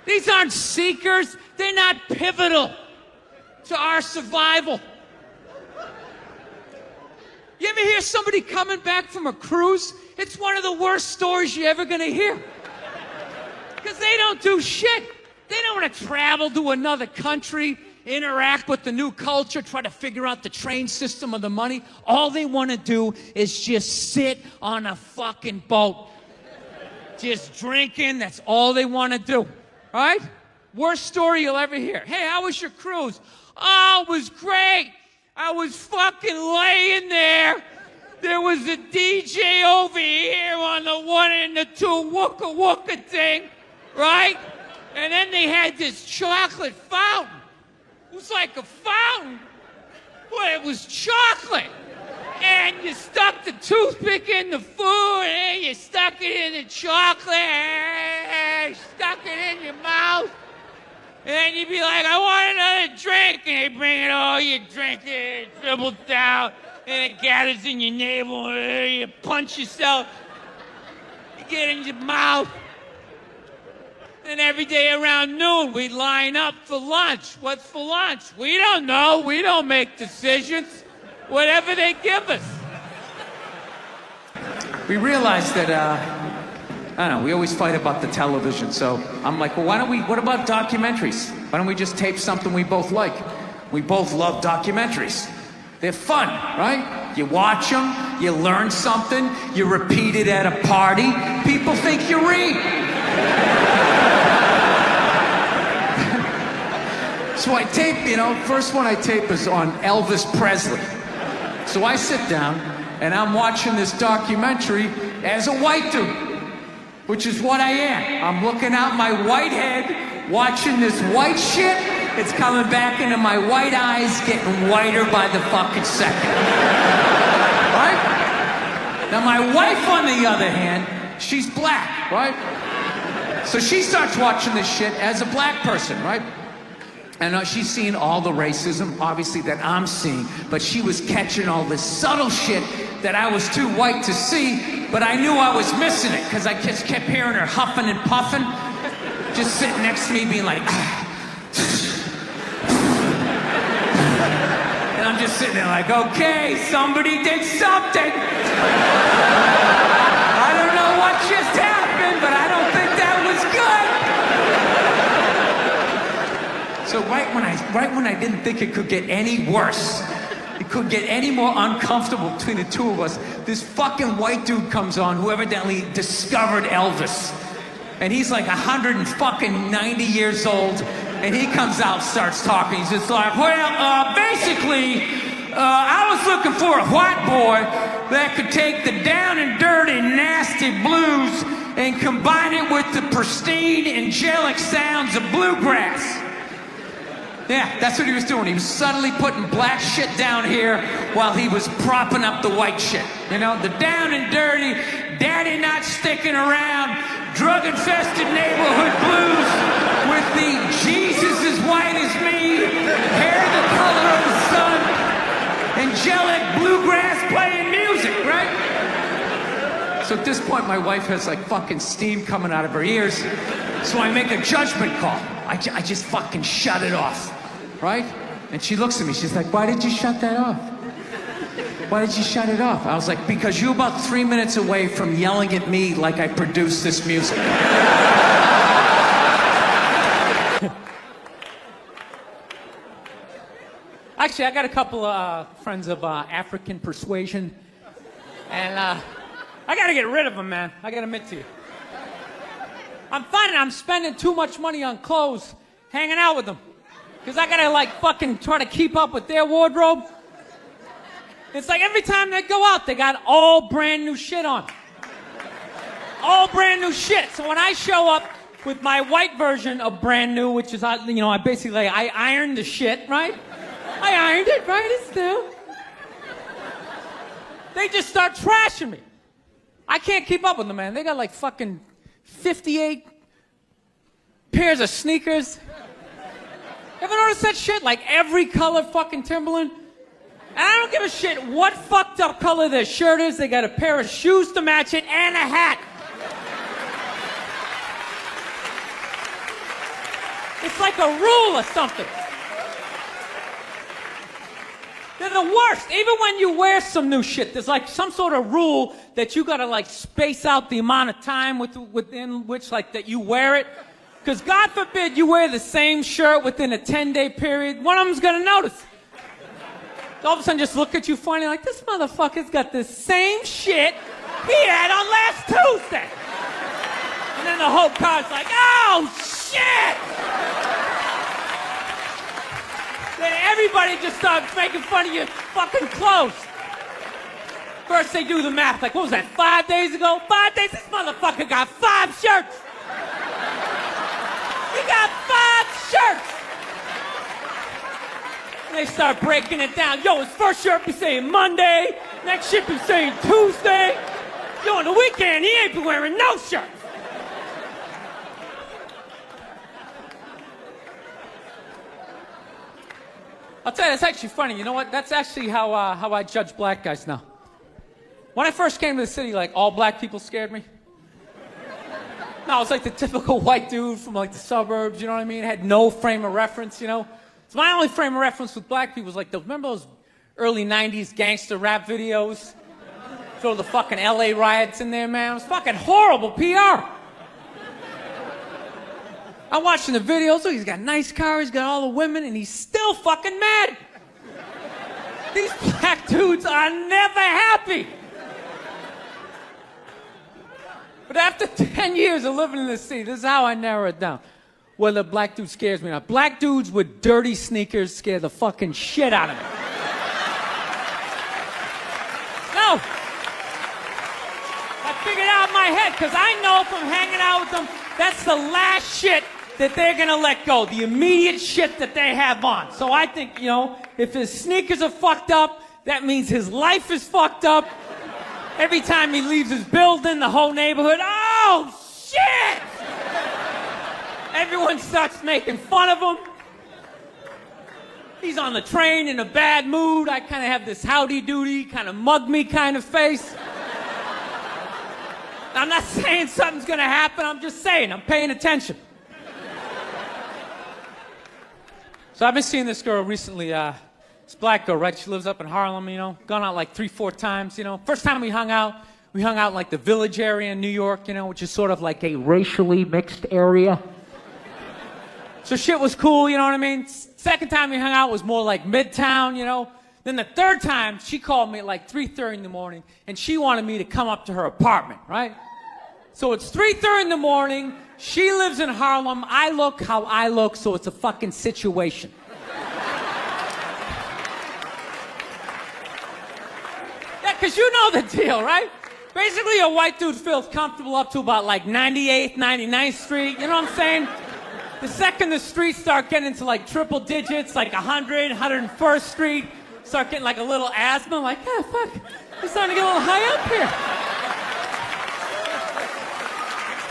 These aren't seekers. They're not pivotal to our survival. You ever hear somebody coming back from a cruise? It's one of the worst stories you're ever gonna hear. Because they don't do shit. They don't want to travel to another country, interact with the new culture, try to figure out the train system or the money. All they want to do is just sit on a fucking boat. Just drinking, that's all they want to do. Right? Worst story you'll ever hear. Hey, how was your cruise? Oh, it was great. I was fucking laying there. There was a DJ over here on the 1 and the 2 wooka wooka thing, right? And then they had this chocolate fountain. It was like a fountain, but it was chocolate. And you stuck the toothpick in the food, and you stuck it in the chocolate, and you stuck it in your mouth. And then you'd be like, I want another drink. And they bring it all, you drink it, it dribbles down, and it gathers in your navel, and you punch yourself, you get in your mouth. And every day around noon, we'd line up for lunch. What's for lunch? We don't know. We don't make decisions. Whatever they give us. We realized that, I don't know, we always fight about the television, so I'm like, well, what about documentaries? Why don't we just tape something we both like? We both love documentaries. They're fun, right? You watch them, you learn something, you repeat it at a party, people think you read. So I tape, first one I tape is on Elvis Presley. So I sit down and I'm watching this documentary as a white dude, which is what I am. I'm looking out my white head, watching this white shit. It's coming back into my white eyes, getting whiter by the fucking second. Right? Now my wife, on the other hand, she's black, right? So she starts watching this shit as a black person, right? And she's seeing all the racism, obviously, that I'm seeing. But she was catching all this subtle shit that I was too white to see. But I knew I was missing it, because I just kept hearing her huffing and puffing. Just sitting next to me being like... And I'm just sitting there like, okay, somebody did something. I don't know what just happened, but I don't think that was good. So right when I didn't think it could get any worse, it could get any more uncomfortable between the two of us, this fucking white dude comes on who evidently discovered Elvis. And he's like 190 years old, and he comes out, starts talking. He's just like, well, basically, I was looking for a white boy that could take the down and dirty, nasty blues and combine it with the pristine, angelic sounds of bluegrass. Yeah, that's what he was doing. He was subtly putting black shit down here while he was propping up the white shit. The down and dirty, daddy not sticking around, drug-infested neighborhood blues with the Jesus as white as me, hair the color of the sun, angelic bluegrass playing music, right? So at this point, my wife has like fucking steam coming out of her ears. So I make a judgment call. I just fucking shut it off. Right? And she looks at me, she's like, why did you shut that off? Why did you shut it off? I was like, because you're about 3 minutes away from yelling at me like I produced this music. Actually, I got a couple of friends of African persuasion, and I gotta get rid of them, man. I gotta admit to you. I'm finding I'm spending too much money on clothes hanging out with them. Because I gotta like fucking try to keep up with their wardrobe. It's like every time they go out, they got all brand new shit on. All brand new shit. So when I show up with my white version of brand new, which is, I basically, I ironed the shit, right? I ironed it, right? It's new. They just start trashing me. I can't keep up with them, man. They got like fucking 58 pairs of sneakers. Ever notice that shit? Like every color fucking Timberland? And I don't give a shit what fucked up color their shirt is. They got a pair of shoes to match it and a hat. It's like a rule or something. They're the worst. Even when you wear some new shit, there's like some sort of rule that you gotta like space out the amount of time within which like that you wear it. Because God forbid you wear the same shirt within a 10-day period, one of them's gonna notice. All of a sudden just look at you funny like, this motherfucker's got the same shit he had on last Tuesday. And then the whole car's like, oh shit! Then everybody just starts making fun of your fucking clothes. First they do the math, like what was that, 5 days ago? 5 days, this motherfucker got 5 shirts! He got 5 shirts! And they start breaking it down. Yo, his first shirt be saying Monday, next shirt be saying Tuesday. Yo, on the weekend, he ain't been wearing no shirts. I'll tell you, it's actually funny. You know what? That's actually how I judge black guys now. When I first came to the city, like, all black people scared me. No, I was like the typical white dude from like the suburbs, you know what I mean? Had no frame of reference, you know? So my only frame of reference with black people was like, remember those early 90s gangster rap videos? Throw the fucking LA riots in there, man. It was fucking horrible PR. I'm watching the videos, look, he's got a nice car, he's got all the women, and he's still fucking mad. These black dudes are never happy. But after 10 years of living in this city, this is how I narrow it down. Whether a black dude scares me or not. Black dudes with dirty sneakers scare the fucking shit out of me. No. I figured it out in my head, because I know from hanging out with them, that's the last shit that they're gonna let go. The immediate shit that they have on. So I think, you know, if his sneakers are fucked up, that means his life is fucked up. Every time he leaves his building, the whole neighborhood, oh, shit! Everyone starts making fun of him. He's on the train in a bad mood. I kind of have this howdy-doody, kind of mug-me kind of face. I'm not saying something's gonna happen, I'm just saying, I'm paying attention. So I've been seeing this girl recently, this black girl, right? She lives up in Harlem, you know, gone out like 3-4 times, you know. First time we hung out in like the Village area in New York, you know, which is sort of like a racially mixed area. So shit was cool, you know what I mean? Second time we hung out was more like Midtown, you know. Then the third time, she called me at like 3:30 in the morning, and she wanted me to come up to her apartment, right? So it's 3:30 in the morning, she lives in Harlem, I look how I look, so it's a fucking situation. Because you know the deal, right? Basically, a white dude feels comfortable up to about like 98th, 99th Street, you know what I'm saying? The second the streets start getting into like triple digits, like 100, 101st Street, start getting like a little asthma, like, oh, fuck, it's starting to get a little high up here.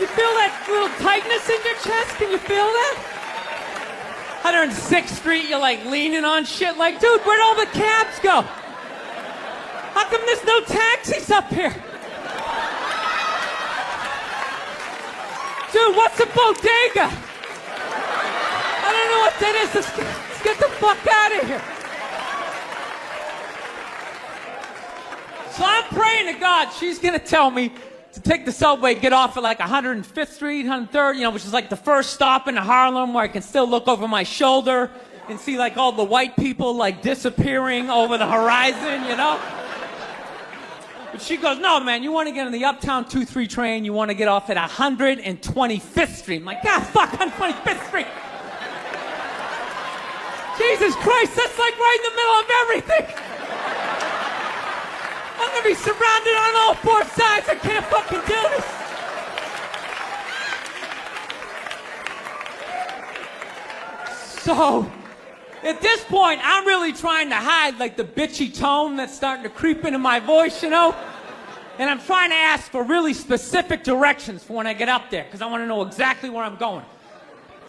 You feel that little tightness in your chest? Can you feel that? 106th Street, you're like leaning on shit like, dude, where'd all the cabs go? How come there's no taxis up here? Dude, what's a bodega? I don't know what that is. Let's get the fuck out of here. So I'm praying to God she's gonna tell me to take the subway, get off at like 105th Street, 103rd, you know, which is like the first stop in Harlem where I can still look over my shoulder and see like all the white people like disappearing over the horizon, you know? But she goes, no, man, you want to get on the Uptown 2-3 train, you want to get off at 125th Street. I'm like, God, fuck, 125th Street. Jesus Christ, that's like right in the middle of everything. I'm going to be surrounded on all 4 sides. I can't fucking do this. So, At this point, I'm really trying to hide like the bitchy tone that's starting to creep into my voice, you know? And I'm trying to ask for really specific directions for when I get up there, because I want to know exactly where I'm going.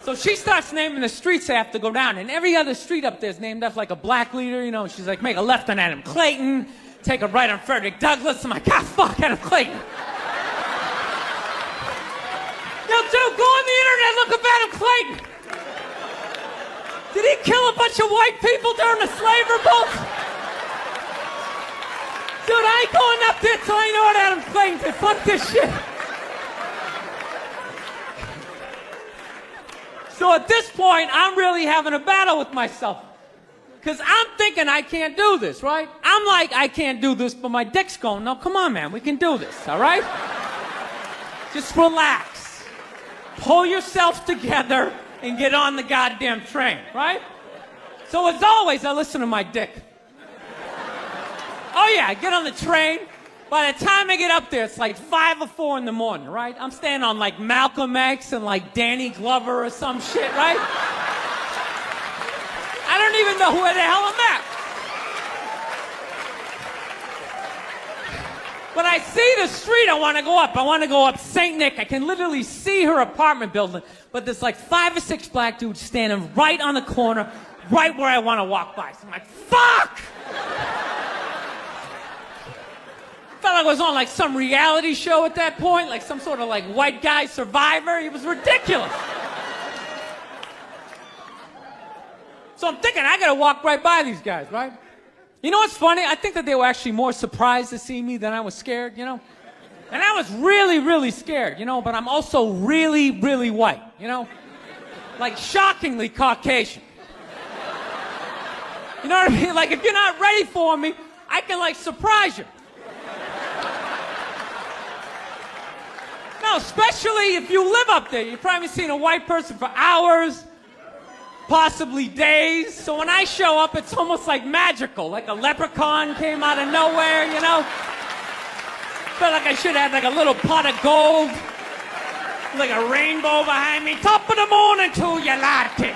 So she starts naming the streets I have to go down, and every other street up there is named after like a black leader, you know? She's like, make a left on Adam Clayton, take a right on Frederick Douglass. I'm like, ah, fuck, Adam Clayton. Yo, dude, go on the internet, look up Adam Clayton. Did he kill a bunch of white people during the slave revolt? Dude, I ain't going up there till I know what Adam Clayton did. Fuck this shit. So at this point, I'm really having a battle with myself. Because I'm thinking I can't do this, right? I'm like, I can't do this, but my dick's going, no, come on, man, we can do this, all right? Just relax. Pull yourself together and get on the goddamn train, right? So as always, I listen to my dick. Oh yeah, I get on the train. By the time I get up there, it's like 5 or 4 in the morning, right? I'm staying on like Malcolm X and like Danny Glover or some shit, right? I don't even know where the hell I'm at. But I see the street I want to go up. I want to go up St. Nick. I can literally see her apartment building, but there's like 5 or 6 black dudes standing right on the corner, right where I want to walk by. So I'm like, fuck! Felt like I was on like some reality show at that point, like some sort of like white guy survivor. It was ridiculous. So I'm thinking, I gotta walk right by these guys, right? You know what's funny? I think that they were actually more surprised to see me than I was scared, you know? And I was really, really scared, you know, but I'm also really, really white, you know? Like shockingly Caucasian. You know what I mean? Like if you're not ready for me, I can like surprise you. No, especially if you live up there. You've probably seen a white person for hours, possibly days. So when I show up, it's almost like magical, like a leprechaun came out of nowhere, you know? Felt like I should have like a little pot of gold, like a rainbow behind me. Top of the morning to you, latte.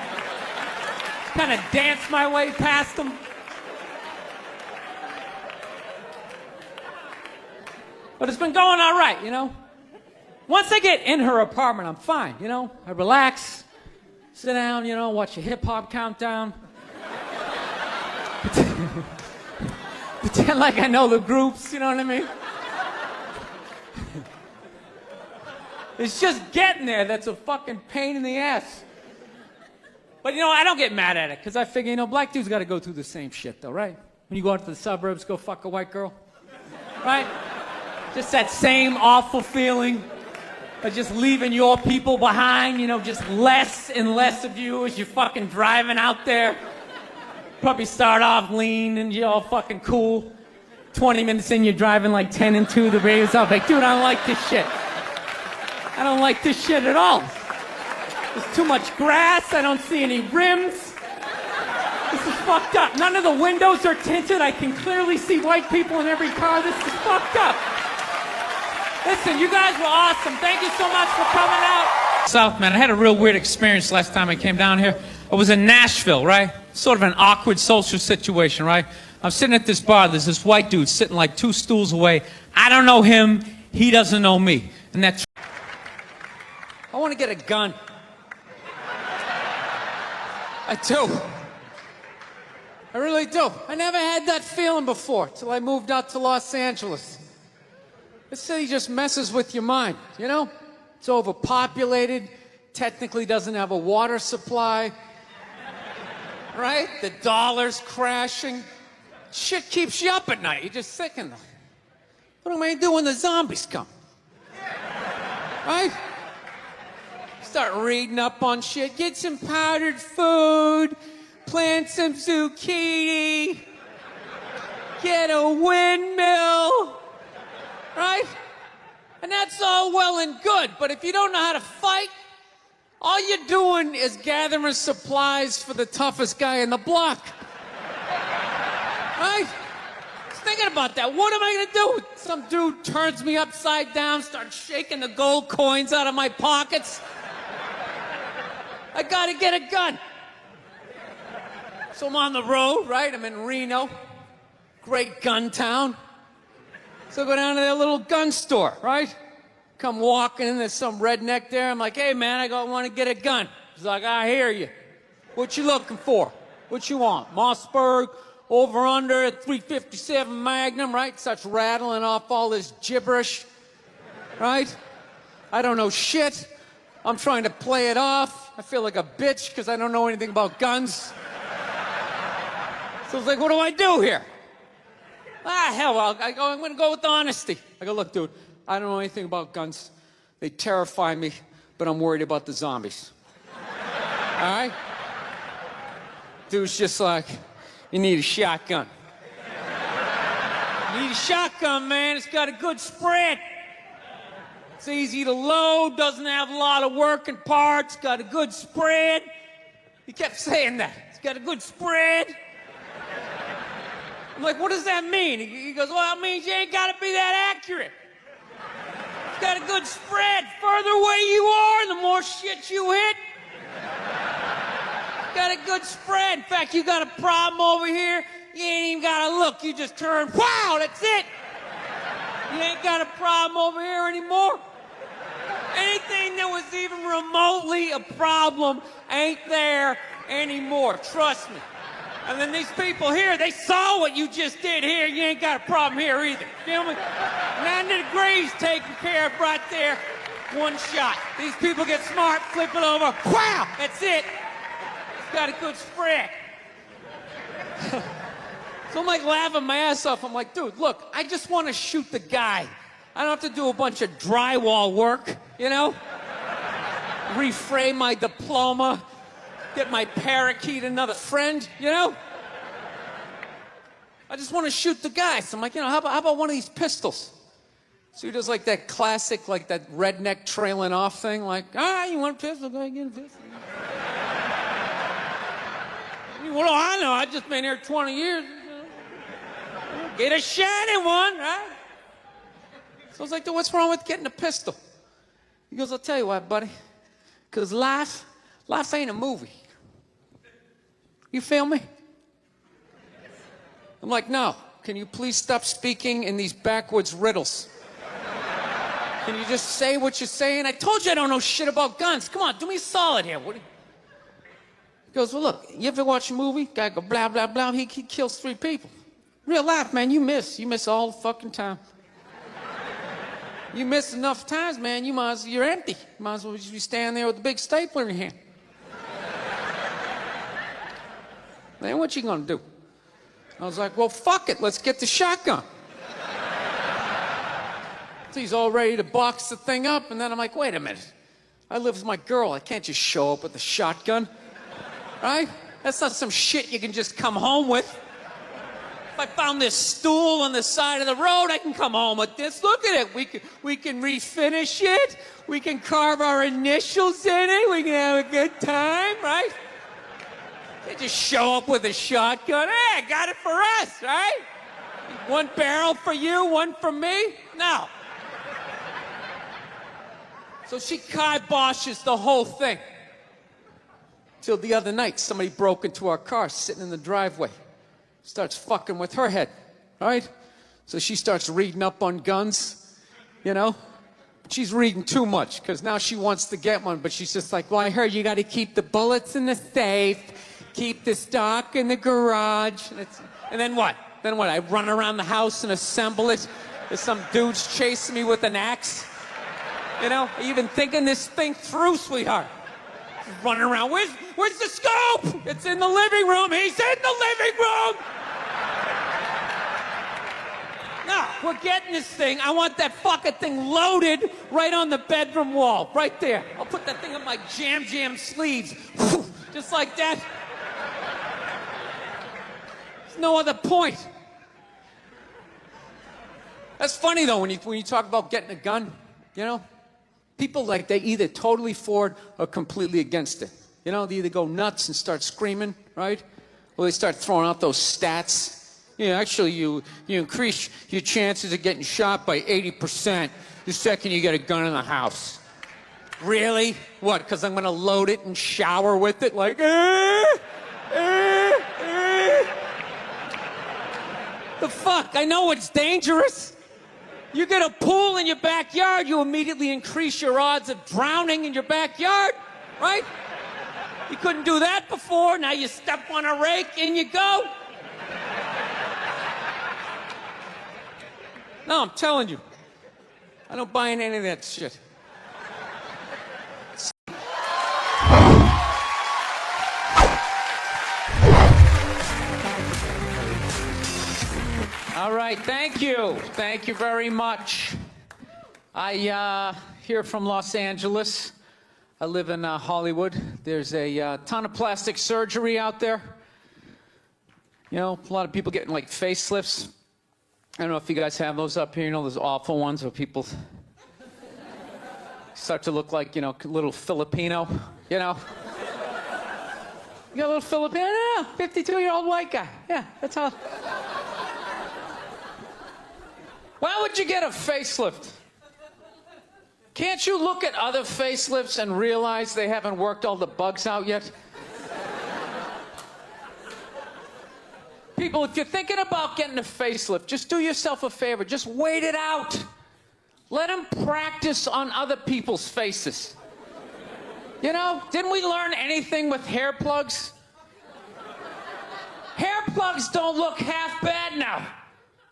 Kind of dance my way past them. But it's been going all right, you know? Once I get in her apartment, I'm fine, you know? I relax, sit down, you know, watch a hip-hop countdown. Pretend like I know the groups, you know what I mean? It's just getting there that's a fucking pain in the ass. But, you know, I don't get mad at it, because I figure, you know, black dudes got to go through the same shit, though, right? When you go out to the suburbs, go fuck a white girl, right? Just that same awful feeling of just leaving your people behind, you know, just less and less of you as you're fucking driving out there. Probably start off lean and you're all fucking cool. 20 minutes in, you're driving like 10 and 2, the radio's off. Like, dude, I don't like this shit. I don't like this shit at all. There's too much grass, I don't see any rims. This is fucked up. None of the windows are tinted. I can clearly see white people in every car. This is fucked up. Listen, you guys were awesome. Thank you so much for coming out. South, man, I had a real weird experience last time I came down here. I was in Nashville, right? Sort of an awkward social situation, right? I'm sitting at this bar. There's this white dude sitting like 2 stools away. I don't know him. He doesn't know me. And that's... I want to get a gun. I do. I really do. I never had that feeling before till I moved out to Los Angeles. This city just messes with your mind, you know? It's overpopulated, technically doesn't have a water supply, right? The dollar's crashing. Shit keeps you up at night. You're just thinking, what am I gonna do when the zombies come? Right? Start reading up on shit, get some powdered food, plant some zucchini, get a windmill. Right? And that's all well and good, but if you don't know how to fight, all you're doing is gathering supplies for the toughest guy in the block. Right? Just thinking about that. What am I gonna do? Some dude turns me upside down, starts shaking the gold coins out of my pockets. I gotta get a gun. So I'm on the road, right? I'm in Reno, great gun town. So I go down to that little gun store, right? Come walking in, there's some redneck there. I'm like, hey, man, I want to get a gun. He's like, I hear you. What you looking for? What you want? Mossberg, over under, 357 Magnum, right? Starts rattling off all this gibberish, right? I don't know shit. I'm trying to play it off. I feel like a bitch because I don't know anything about guns. So I was like, what do I do here? Hell, I'm going to go with honesty. I go, look, dude, I don't know anything about guns. They terrify me, but I'm worried about the zombies. All right? Dude's just like, you need a shotgun. You need a shotgun, man. It's got a good spread. It's easy to load, doesn't have a lot of working parts, got a good spread. He kept saying that. It's got a good spread. I'm like, what does that mean? He goes, well, it means you ain't got to be that accurate. It's got a good spread. Further away you are, the more shit you hit. It's got a good spread. In fact, you got a problem over here, you ain't even got to look. You just turn, wow, that's it. You ain't got a problem over here anymore. Anything that was even remotely a problem ain't there anymore. Trust me. And then these people here, they saw what you just did here. You ain't got a problem here either. Feel me? 90 degrees taken care of right there. One shot. These people get smart, flip it over. Wow! That's it. It's got a good spread. So I'm like laughing my ass off. I'm like, dude, look, I just want to shoot the guy. I don't have to do a bunch of drywall work, you know? Reframe my diploma. Get my parakeet another friend, you know? I just want to shoot the guy. So I'm like, you know, how about one of these pistols? So he does like that classic, like that redneck trailing off thing, like, you want a pistol? Go ahead, get a pistol. What do I know? I've just been here 20 years. Get a shiny one, right? So I was like, dude, what's wrong with getting a pistol? He goes, I'll tell you what, buddy. Because life ain't a movie. You feel me? I'm like, no. Can you please stop speaking in these backwoods riddles? Can you just say what you're saying? I told you I don't know shit about guns. Come on, do me a solid here. He goes, well, look, you ever watch a movie? Guy go, blah, blah, blah. He kills 3 people. Real life, man, you miss. You miss all the fucking time. You miss enough times, man, you're empty. You might as well just be standing there with a big stapler in your hand. Then what you gonna do? I was like, well, fuck it, let's get the shotgun. So he's all ready to box the thing up, and then I'm like, wait a minute. I live with my girl, I can't just show up with a shotgun, right? That's not some shit you can just come home with. If I found this stool on the side of the road, I can come home with this. Look at it. We can refinish it. We can carve our initials in it. We can have a good time, right? They just show up with a shotgun. Hey, I got it for us, right? One barrel for you, one for me? No. So she kiboshes the whole thing. Till the other night, somebody broke into our car sitting in the driveway. Starts fucking with her head, right? So she starts reading up on guns, you know? She's reading too much, because now she wants to get one, but she's just like, well, I heard you got to keep the bullets in the safe, keep the stock in the garage. And then what? Then what? I run around the house and assemble it? There's some dude's chasing me with an axe? You know? Are you even thinking this thing through, sweetheart? Running around. Where's the scope? It's in the living room. He's in the living room. No, we're getting this thing. I want that fucking thing loaded right on the bedroom wall. Right there. I'll put that thing on my jam sleeves. Just like that. There's no other point. That's funny, though, when you talk about getting a gun, you know? People, like, they either totally for it or completely against it. You know, they either go nuts and start screaming, right? Or they start throwing out those stats. Yeah, actually, you increase your chances of getting shot by 80% the second you get a gun in the house. Really? What, because I'm going to load it and shower with it? Like, The fuck? I know it's dangerous. You get a pool in your backyard, you immediately increase your odds of drowning in your backyard, right? You couldn't do that before. Now you step on a rake, in you go. No, I'm telling you. I don't buy into any of that shit. All right, thank you. Thank you very much. I here from Los Angeles. I live in Hollywood. There's a ton of plastic surgery out there. You know, a lot of people getting like facelifts. I don't know if you guys have those up here. You know, those awful ones where people start to look like, you know, a little Filipino, you know. You got a little Filipino? Yeah, 52-year-old white guy. Yeah, that's all. Why would you get a facelift? Can't you look at other facelifts and realize they haven't worked all the bugs out yet? People, if you're thinking about getting a facelift, just do yourself a favor. Just wait it out. Let them practice on other people's faces. You know, didn't we learn anything with hair plugs? Hair plugs don't look half bad now.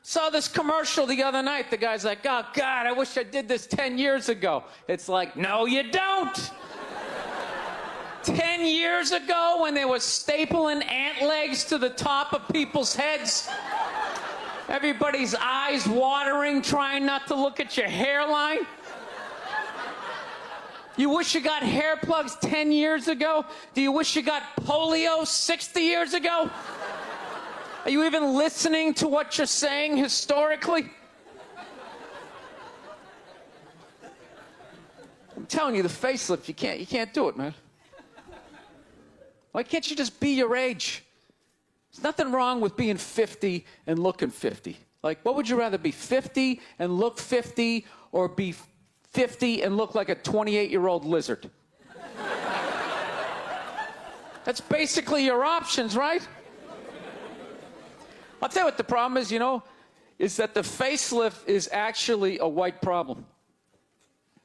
Saw this commercial the other night. The guy's like, oh, God, I wish I did this 10 years ago. It's like, no, you don't. 10 years ago, when they were stapling ant legs to the top of people's heads, everybody's eyes watering, trying not to look at your hairline. You wish you got hair plugs 10 years ago? Do you wish you got polio 60 years ago? Are you even listening to what you're saying historically? I'm telling you, the facelift, you can't do it, man. Why can't you just be your age? There's nothing wrong with being 50 and looking 50. Like, what would you rather be, 50 and look 50, or be 50 and look like a 28-year-old lizard? That's basically your options, right? I'll tell you what the problem is, you know, is that the facelift is actually a white problem.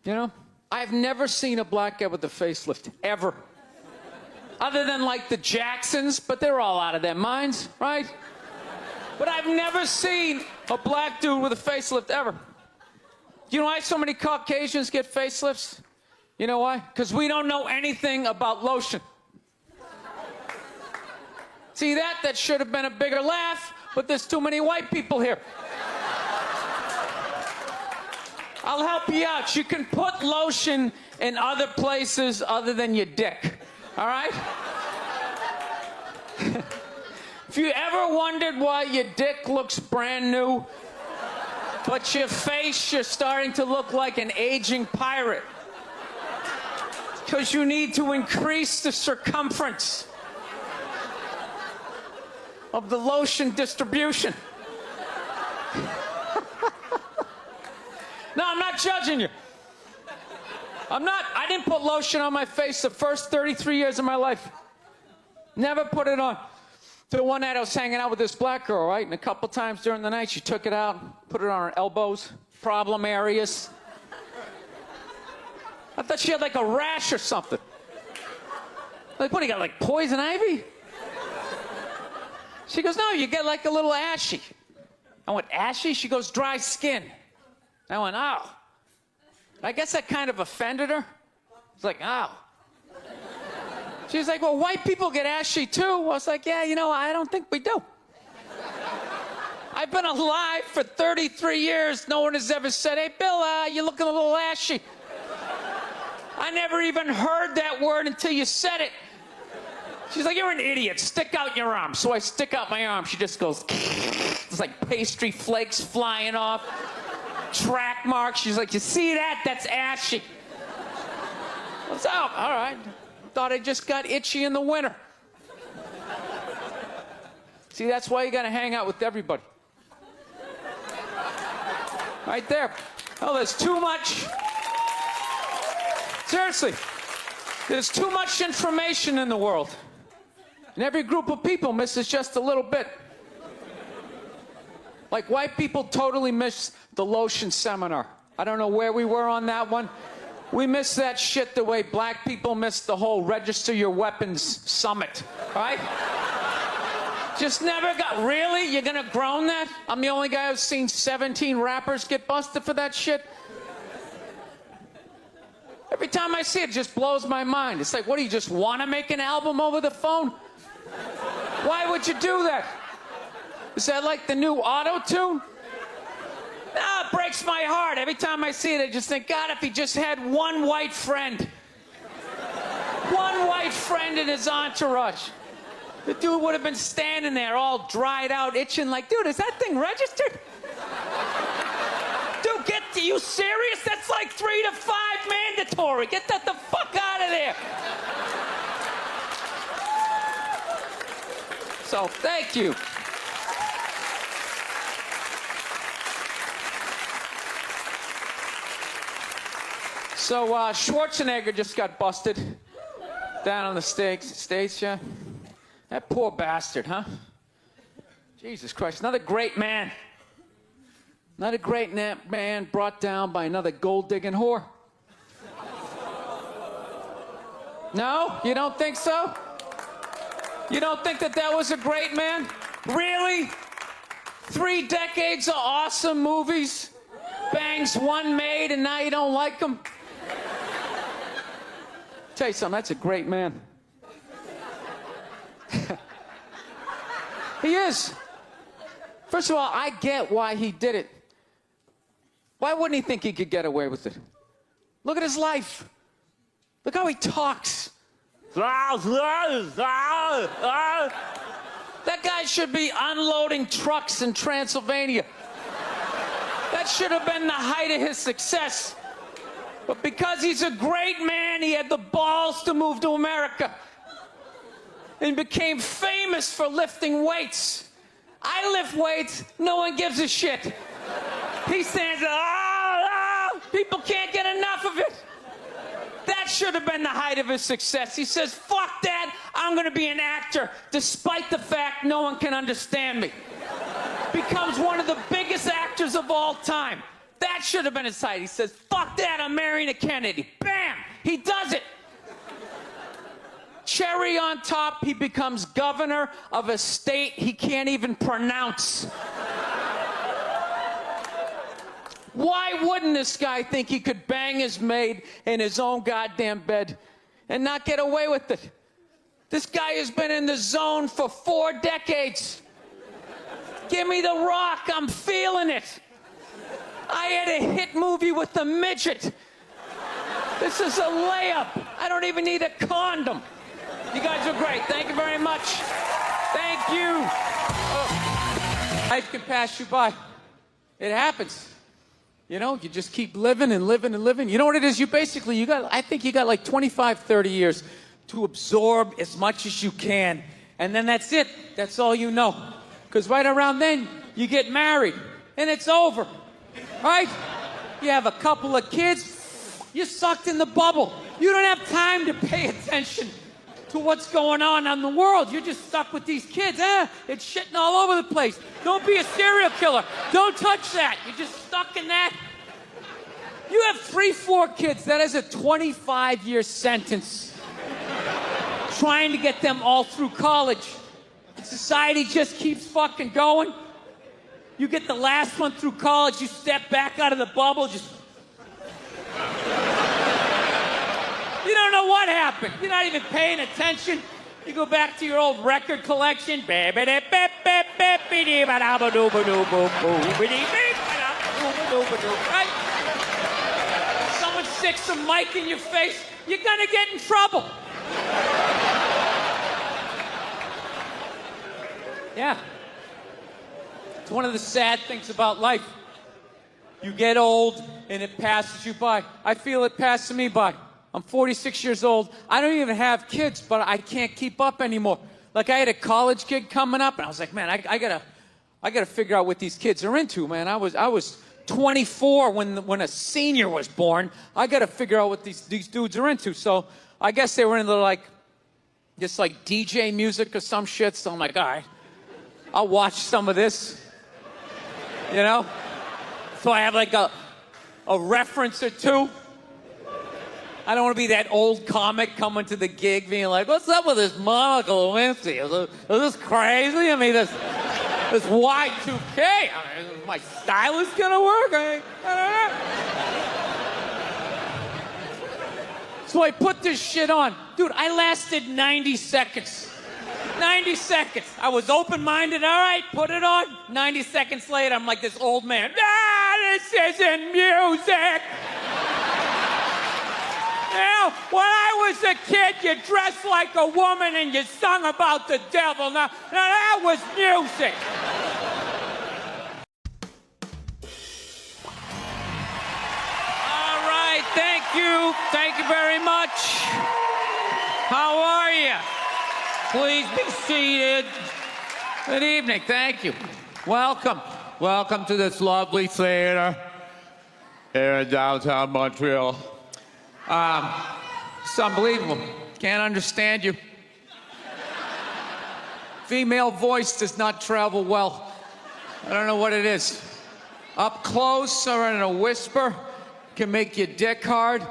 You know? I've never seen a black guy with a facelift, ever. Other than, like, the Jacksons, but they're all out of their minds, right? But I've never seen a black dude with a facelift, ever. You know why so many Caucasians get facelifts? You know why? Because we don't know anything about lotion. See that? That should have been a bigger laugh, but there's too many white people here. I'll help you out. You can put lotion in other places other than your dick. All right? If you ever wondered why your dick looks brand new, but your face, you're starting to look like an aging pirate. Because you need to increase the circumference of the lotion distribution. No, I'm not judging you. I didn't put lotion on my face the first 33 years of my life. Never put it on. The one night I was hanging out with this black girl, right? And a couple times during the night, she took it out, put it on her elbows, problem areas. I thought she had like a rash or something. Like, what do you got, like poison ivy? She goes, no, you get like a little ashy. I went, ashy? She goes, dry skin. I went, oh. I guess that kind of offended her. It's like, oh. She's like, well, white people get ashy too. I was like, yeah, you know, I don't think we do. I've been alive for 33 years. No one has ever said, hey, Bill, you're looking a little ashy. I never even heard that word until you said it. She's like, you're an idiot. Stick out your arm. So I stick out my arm. She just goes, it's like pastry flakes flying off. Track marks. She's like, you see that? That's ashy. What's up? All right. Thought I just got itchy in the winter. See, that's why you got to hang out with everybody. Right there. Oh, there's too much. Seriously. There's too much information in the world. And every group of people misses just a little bit. Like, white people totally missed the lotion seminar. I don't know where we were on that one. We missed that shit the way black people missed the whole register your weapons summit, right? Just never got, really? You're gonna groan that? I'm the only guy who's seen 17 rappers get busted for that shit? Every time I see it, it just blows my mind. It's like, what, do you just want to make an album over the phone? Why would you do that? Is that like the new auto-tune? No, it breaks my heart. Every time I see it, I just think, God, if he just had one white friend. One white friend in his entourage. The dude would have been standing there all dried out, itching like, dude, is that thing registered? Dude, you serious? That's like 3 to 5 mandatory. Get that the fuck out of there. So, thank you. So, Schwarzenegger just got busted down on the States, yeah? That poor bastard, huh? Jesus Christ, another great man. Another great man brought down by another gold-digging whore. No? You don't think so? You don't think that was a great man? Really? 3 decades of awesome movies? Bangs one made and now you don't like him? Tell you something, that's a great man. He is. First of all, I get why he did it. Why wouldn't he think he could get away with it? Look at his life. Look how he talks. That guy should be unloading trucks in Transylvania. That should have been the height of his success. But because he's a great man, he had the balls to move to America and became famous for lifting weights. I lift weights, no one gives a shit. He stands there, people can't get enough of it. That should have been the height of his success. He says, fuck that, I'm gonna be an actor, despite the fact no one can understand me. Becomes one of the biggest actors of all time. That should have been his height. He says, fuck that, I'm marrying a Kennedy. Bam, he does it. Cherry on top, he becomes governor of a state he can't even pronounce. Why wouldn't this guy think he could bang his maid in his own goddamn bed and not get away with it? This guy has been in the zone for 4 decades. Give me the rock, I'm feeling it. I had a hit movie with a midget. This is a layup. I don't even need a condom. You guys are great. Thank you very much. Thank you. Life can pass you by. It happens. You know, you just keep living and living and living. You know what it is? I think you got like 25, 30 years to absorb as much as you can. And then that's it. That's all you know. Because right around then, you get married. And it's over. Right? You have a couple of kids. You're sucked in the bubble. You don't have time to pay attention to what's going on in the world. You're just stuck with these kids. It's shitting all over the place. Don't be a serial killer. Don't touch that. You're just stuck in that. You have 3, 4 kids. That is a 25-year sentence. Trying to get them all through college. Society just keeps fucking going. You get the last one through college, you step back out of the bubble, just... You don't know what happened. You're not even paying attention. You go back to your old record collection. Right? Someone sticks a mic in your face, you're gonna get in trouble. Yeah. It's one of the sad things about life. You get old and it passes you by. I feel it passing me by. I'm 46 years old. I don't even have kids, but I can't keep up anymore. Like, I had a college gig coming up, and I was like, man, I gotta figure out what these kids are into, man. I was 24 when a senior was born. I gotta figure out what these dudes are into. So I guess they were into like DJ music or some shit. So I'm like, all right, I'll watch some of this. You know? So I have like a reference or two. I don't want to be that old comic coming to the gig being like, what's up with this Monica Lewinsky? Is this crazy? I mean, this Y2K. I mean, is my stylist gonna work? I don't know. So I put this shit on. Dude, I lasted 90 seconds. 90 seconds. I was open-minded. All right, put it on. 90 seconds later, I'm like this old man. This isn't music. Now, when I was a kid, you dressed like a woman and you sung about the devil. Now that was music. All right, thank you. Thank you very much. How are you? Please be seated. Good evening. Thank you. Welcome. Welcome to this lovely theater here in downtown Montreal. It's unbelievable. Can't understand you. Female voice does not travel well. I don't know what it is. Up close or in a whisper can make your dick hard,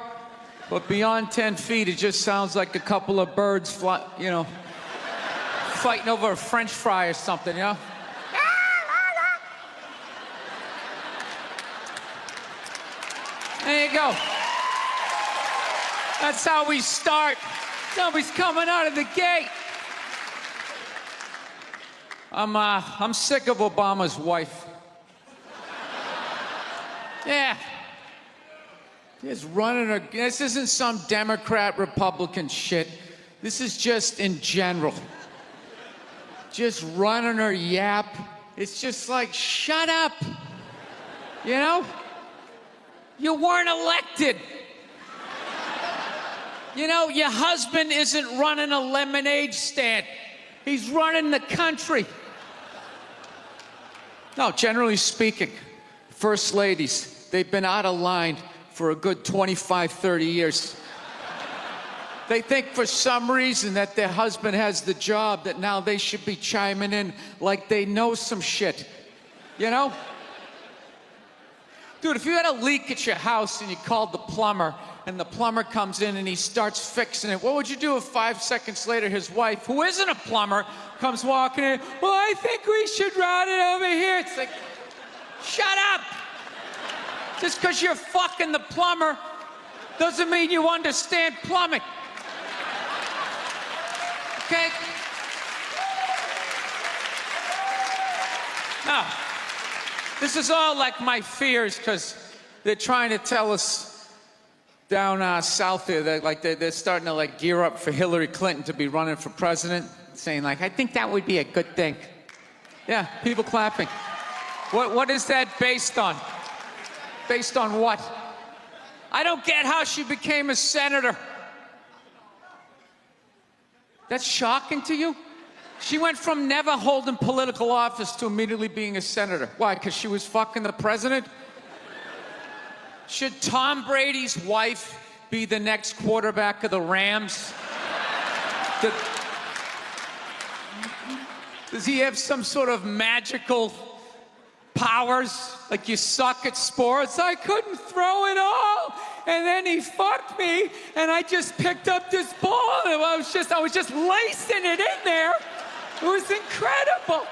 but beyond 10 feet, it just sounds like a couple of birds fighting over a French fry or something, you know? There you go. That's how we start. Somebody's coming out of the gate. I'm sick of Obama's wife. Yeah. Just running her. This isn't some Democrat, Republican shit. This is just in general. Just running her yap. It's just like, shut up. You know? You weren't elected. You know, your husband isn't running a lemonade stand. He's running the country. No, generally speaking, first ladies, they've been out of line for a good 25, 30 years. They think for some reason that their husband has the job, that now they should be chiming in like they know some shit. You know? Dude, if you had a leak at your house and you called the plumber, and the plumber comes in and he starts fixing it, what would you do if 5 seconds later his wife, who isn't a plumber, comes walking in? Well, I think we should route it over here. It's like, shut up. Just because you're fucking the plumber doesn't mean you understand plumbing. Okay? Now, this is all like my fears, because they're trying to tell us down south there that they're starting to like gear up for Hillary Clinton to be running for president, saying like, I think that would be a good thing. Yeah, people clapping. What is that based on? Based on what? I don't get how she became a senator. That's shocking to you? She went from never holding political office to immediately being a senator. Why? Because she was fucking the president? Should Tom Brady's wife be the next quarterback of the Rams? Does he have some sort of magical powers? Like, you suck at sports? I couldn't throw it all, and then he fucked me, and I just picked up this ball, and I was just lacing it in there. It was incredible.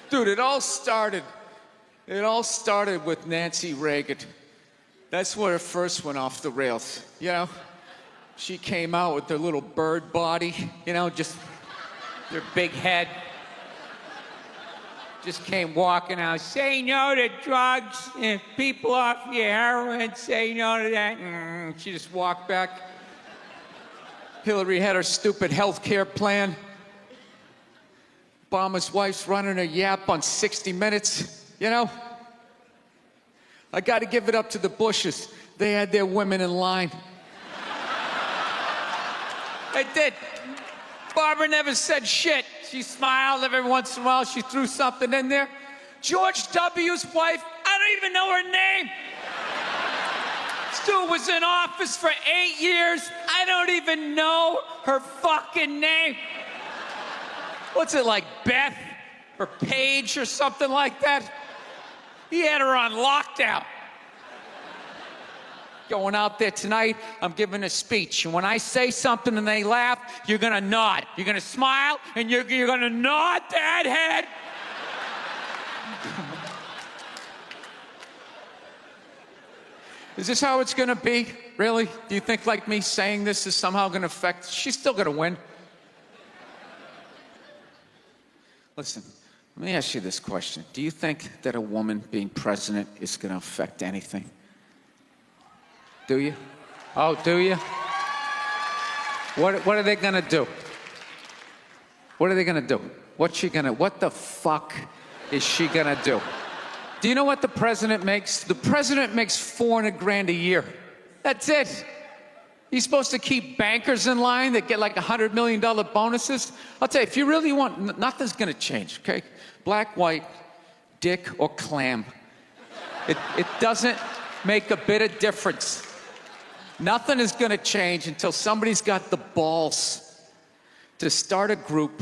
Dude, it all started with Nancy Reagan. That's where it first went off the rails, you know? She came out with her little bird body, you know, just her big head. Just came walking out, say no to drugs, and people off your heroin, say no to that. She just walked back. Hillary had her stupid health care plan. Obama's wife's running a yap on 60 Minutes, you know? I got to give it up to the Bushes. They had their women in line. They did. Barbara never said shit. She smiled every once in a while. She threw something in there. George W.'s wife, I don't even know her name. Stu was in office for 8 years. I don't even know her fucking name. What's it like, Beth or Paige or something like that? He had her on lockdown. Going out there tonight, I'm giving a speech. And when I say something and they laugh, you're gonna nod. You're gonna smile, and you're gonna nod that head. Is this how it's gonna be? Really? Do you think like me saying this is somehow gonna affect? She's still gonna win. Listen, let me ask you this question. Do you think that a woman being president is gonna affect anything? Do you? Oh, do you? What are they gonna do? What are they gonna do? What the fuck is she gonna do? Do you know what the president makes? The president makes $400,000 a year. That's it. He's supposed to keep bankers in line that get like $100 million bonuses. I'll tell you, if you really want, nothing's gonna change, okay? Black, white, dick, or clam. It doesn't make a bit of difference. Nothing is gonna change until somebody's got the balls to start a group,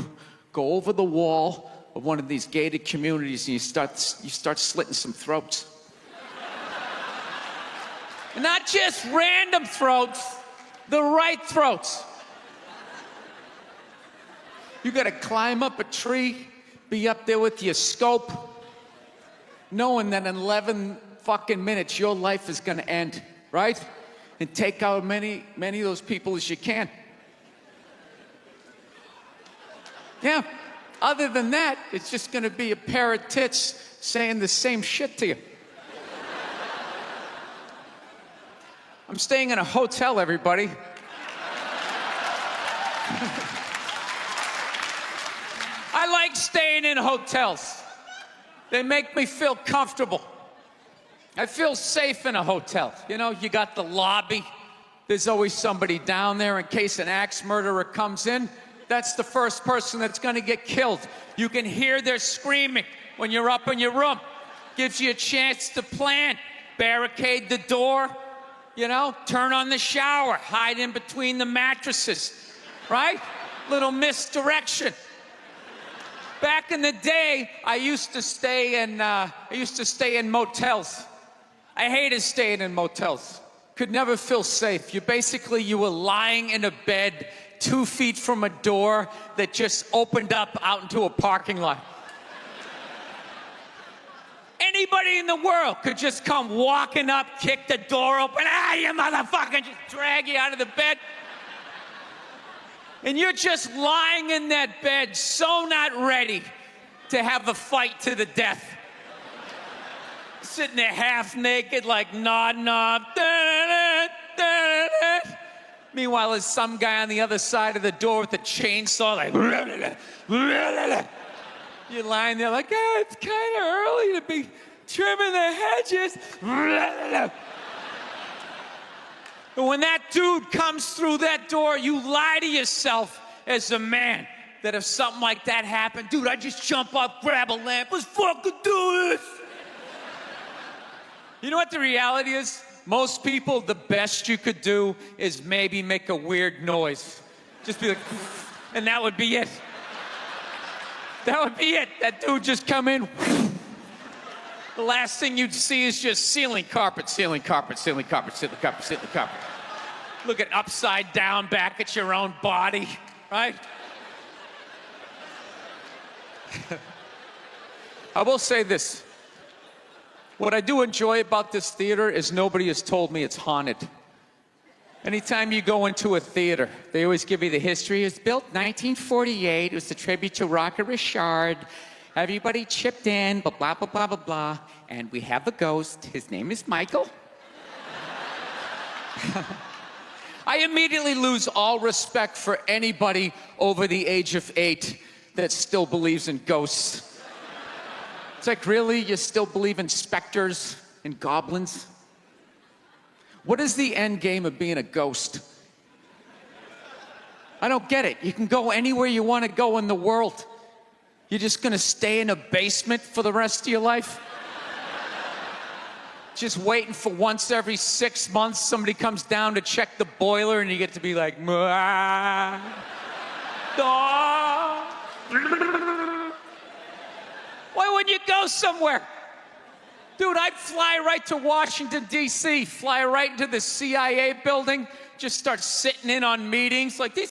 go over the wall of one of these gated communities, and you start slitting some throats. And not just random throats, the right throats. You gotta climb up a tree, be up there with your scope, knowing that in 11 fucking minutes your life is gonna end, right? And take out many of those people as you can. Yeah. Other than that, it's just gonna be a pair of tits saying the same shit to you. I'm staying in a hotel, everybody. I like staying in hotels. They make me feel comfortable. I feel safe in a hotel. You know, you got the lobby. There's always somebody down there in case an axe murderer comes in. That's the first person that's gonna get killed. You can hear their screaming when you're up in your room. Gives you a chance to plan. Barricade the door, you know, turn on the shower, hide in between the mattresses, right? Little misdirection. Back in the day, I used to stay in motels. I hated staying in motels. Could never feel safe. You were lying in a bed 2 feet from a door that just opened up out into a parking lot. Anybody in the world could just come walking up, kick the door open, you motherfucker, just drag you out of the bed. And you're just lying in that bed, so not ready to have a fight to the death. Sitting there half naked, like nodding off. Meanwhile, there's some guy on the other side of the door with a chainsaw, like. You're lying there like, it's kind of early to be trimming the hedges. And when that dude comes through that door, you lie to yourself as a man that if something like that happened, dude, I'd just jump up, grab a lamp, let's fucking do this. You know what the reality is? Most people, the best you could do is maybe make a weird noise. Just be like, and that would be it. That would be it. That dude just come in. The last thing you'd see is just ceiling carpet, ceiling carpet, ceiling carpet, ceiling carpet, ceiling carpet. Looking upside down back at your own body, right? I will say this. What I do enjoy about this theater is nobody has told me it's haunted. Anytime you go into a theater, they always give you the history. It was built 1948. It was a tribute to Rocket Richard. Everybody chipped in, blah, blah, blah, blah, blah, blah. And we have a ghost. His name is Michael. I immediately lose all respect for anybody over the age of 8 that still believes in ghosts. It's like, really? You still believe in specters and goblins? What is the end game of being a ghost? I don't get it. You can go anywhere you want to go in the world. You're just gonna stay in a basement for the rest of your life? Just waiting for once every 6 months somebody comes down to check the boiler and you get to be like, Why wouldn't you go somewhere? Dude, I'd fly right to Washington, D.C., fly right into the CIA building, just start sitting in on meetings. Like, these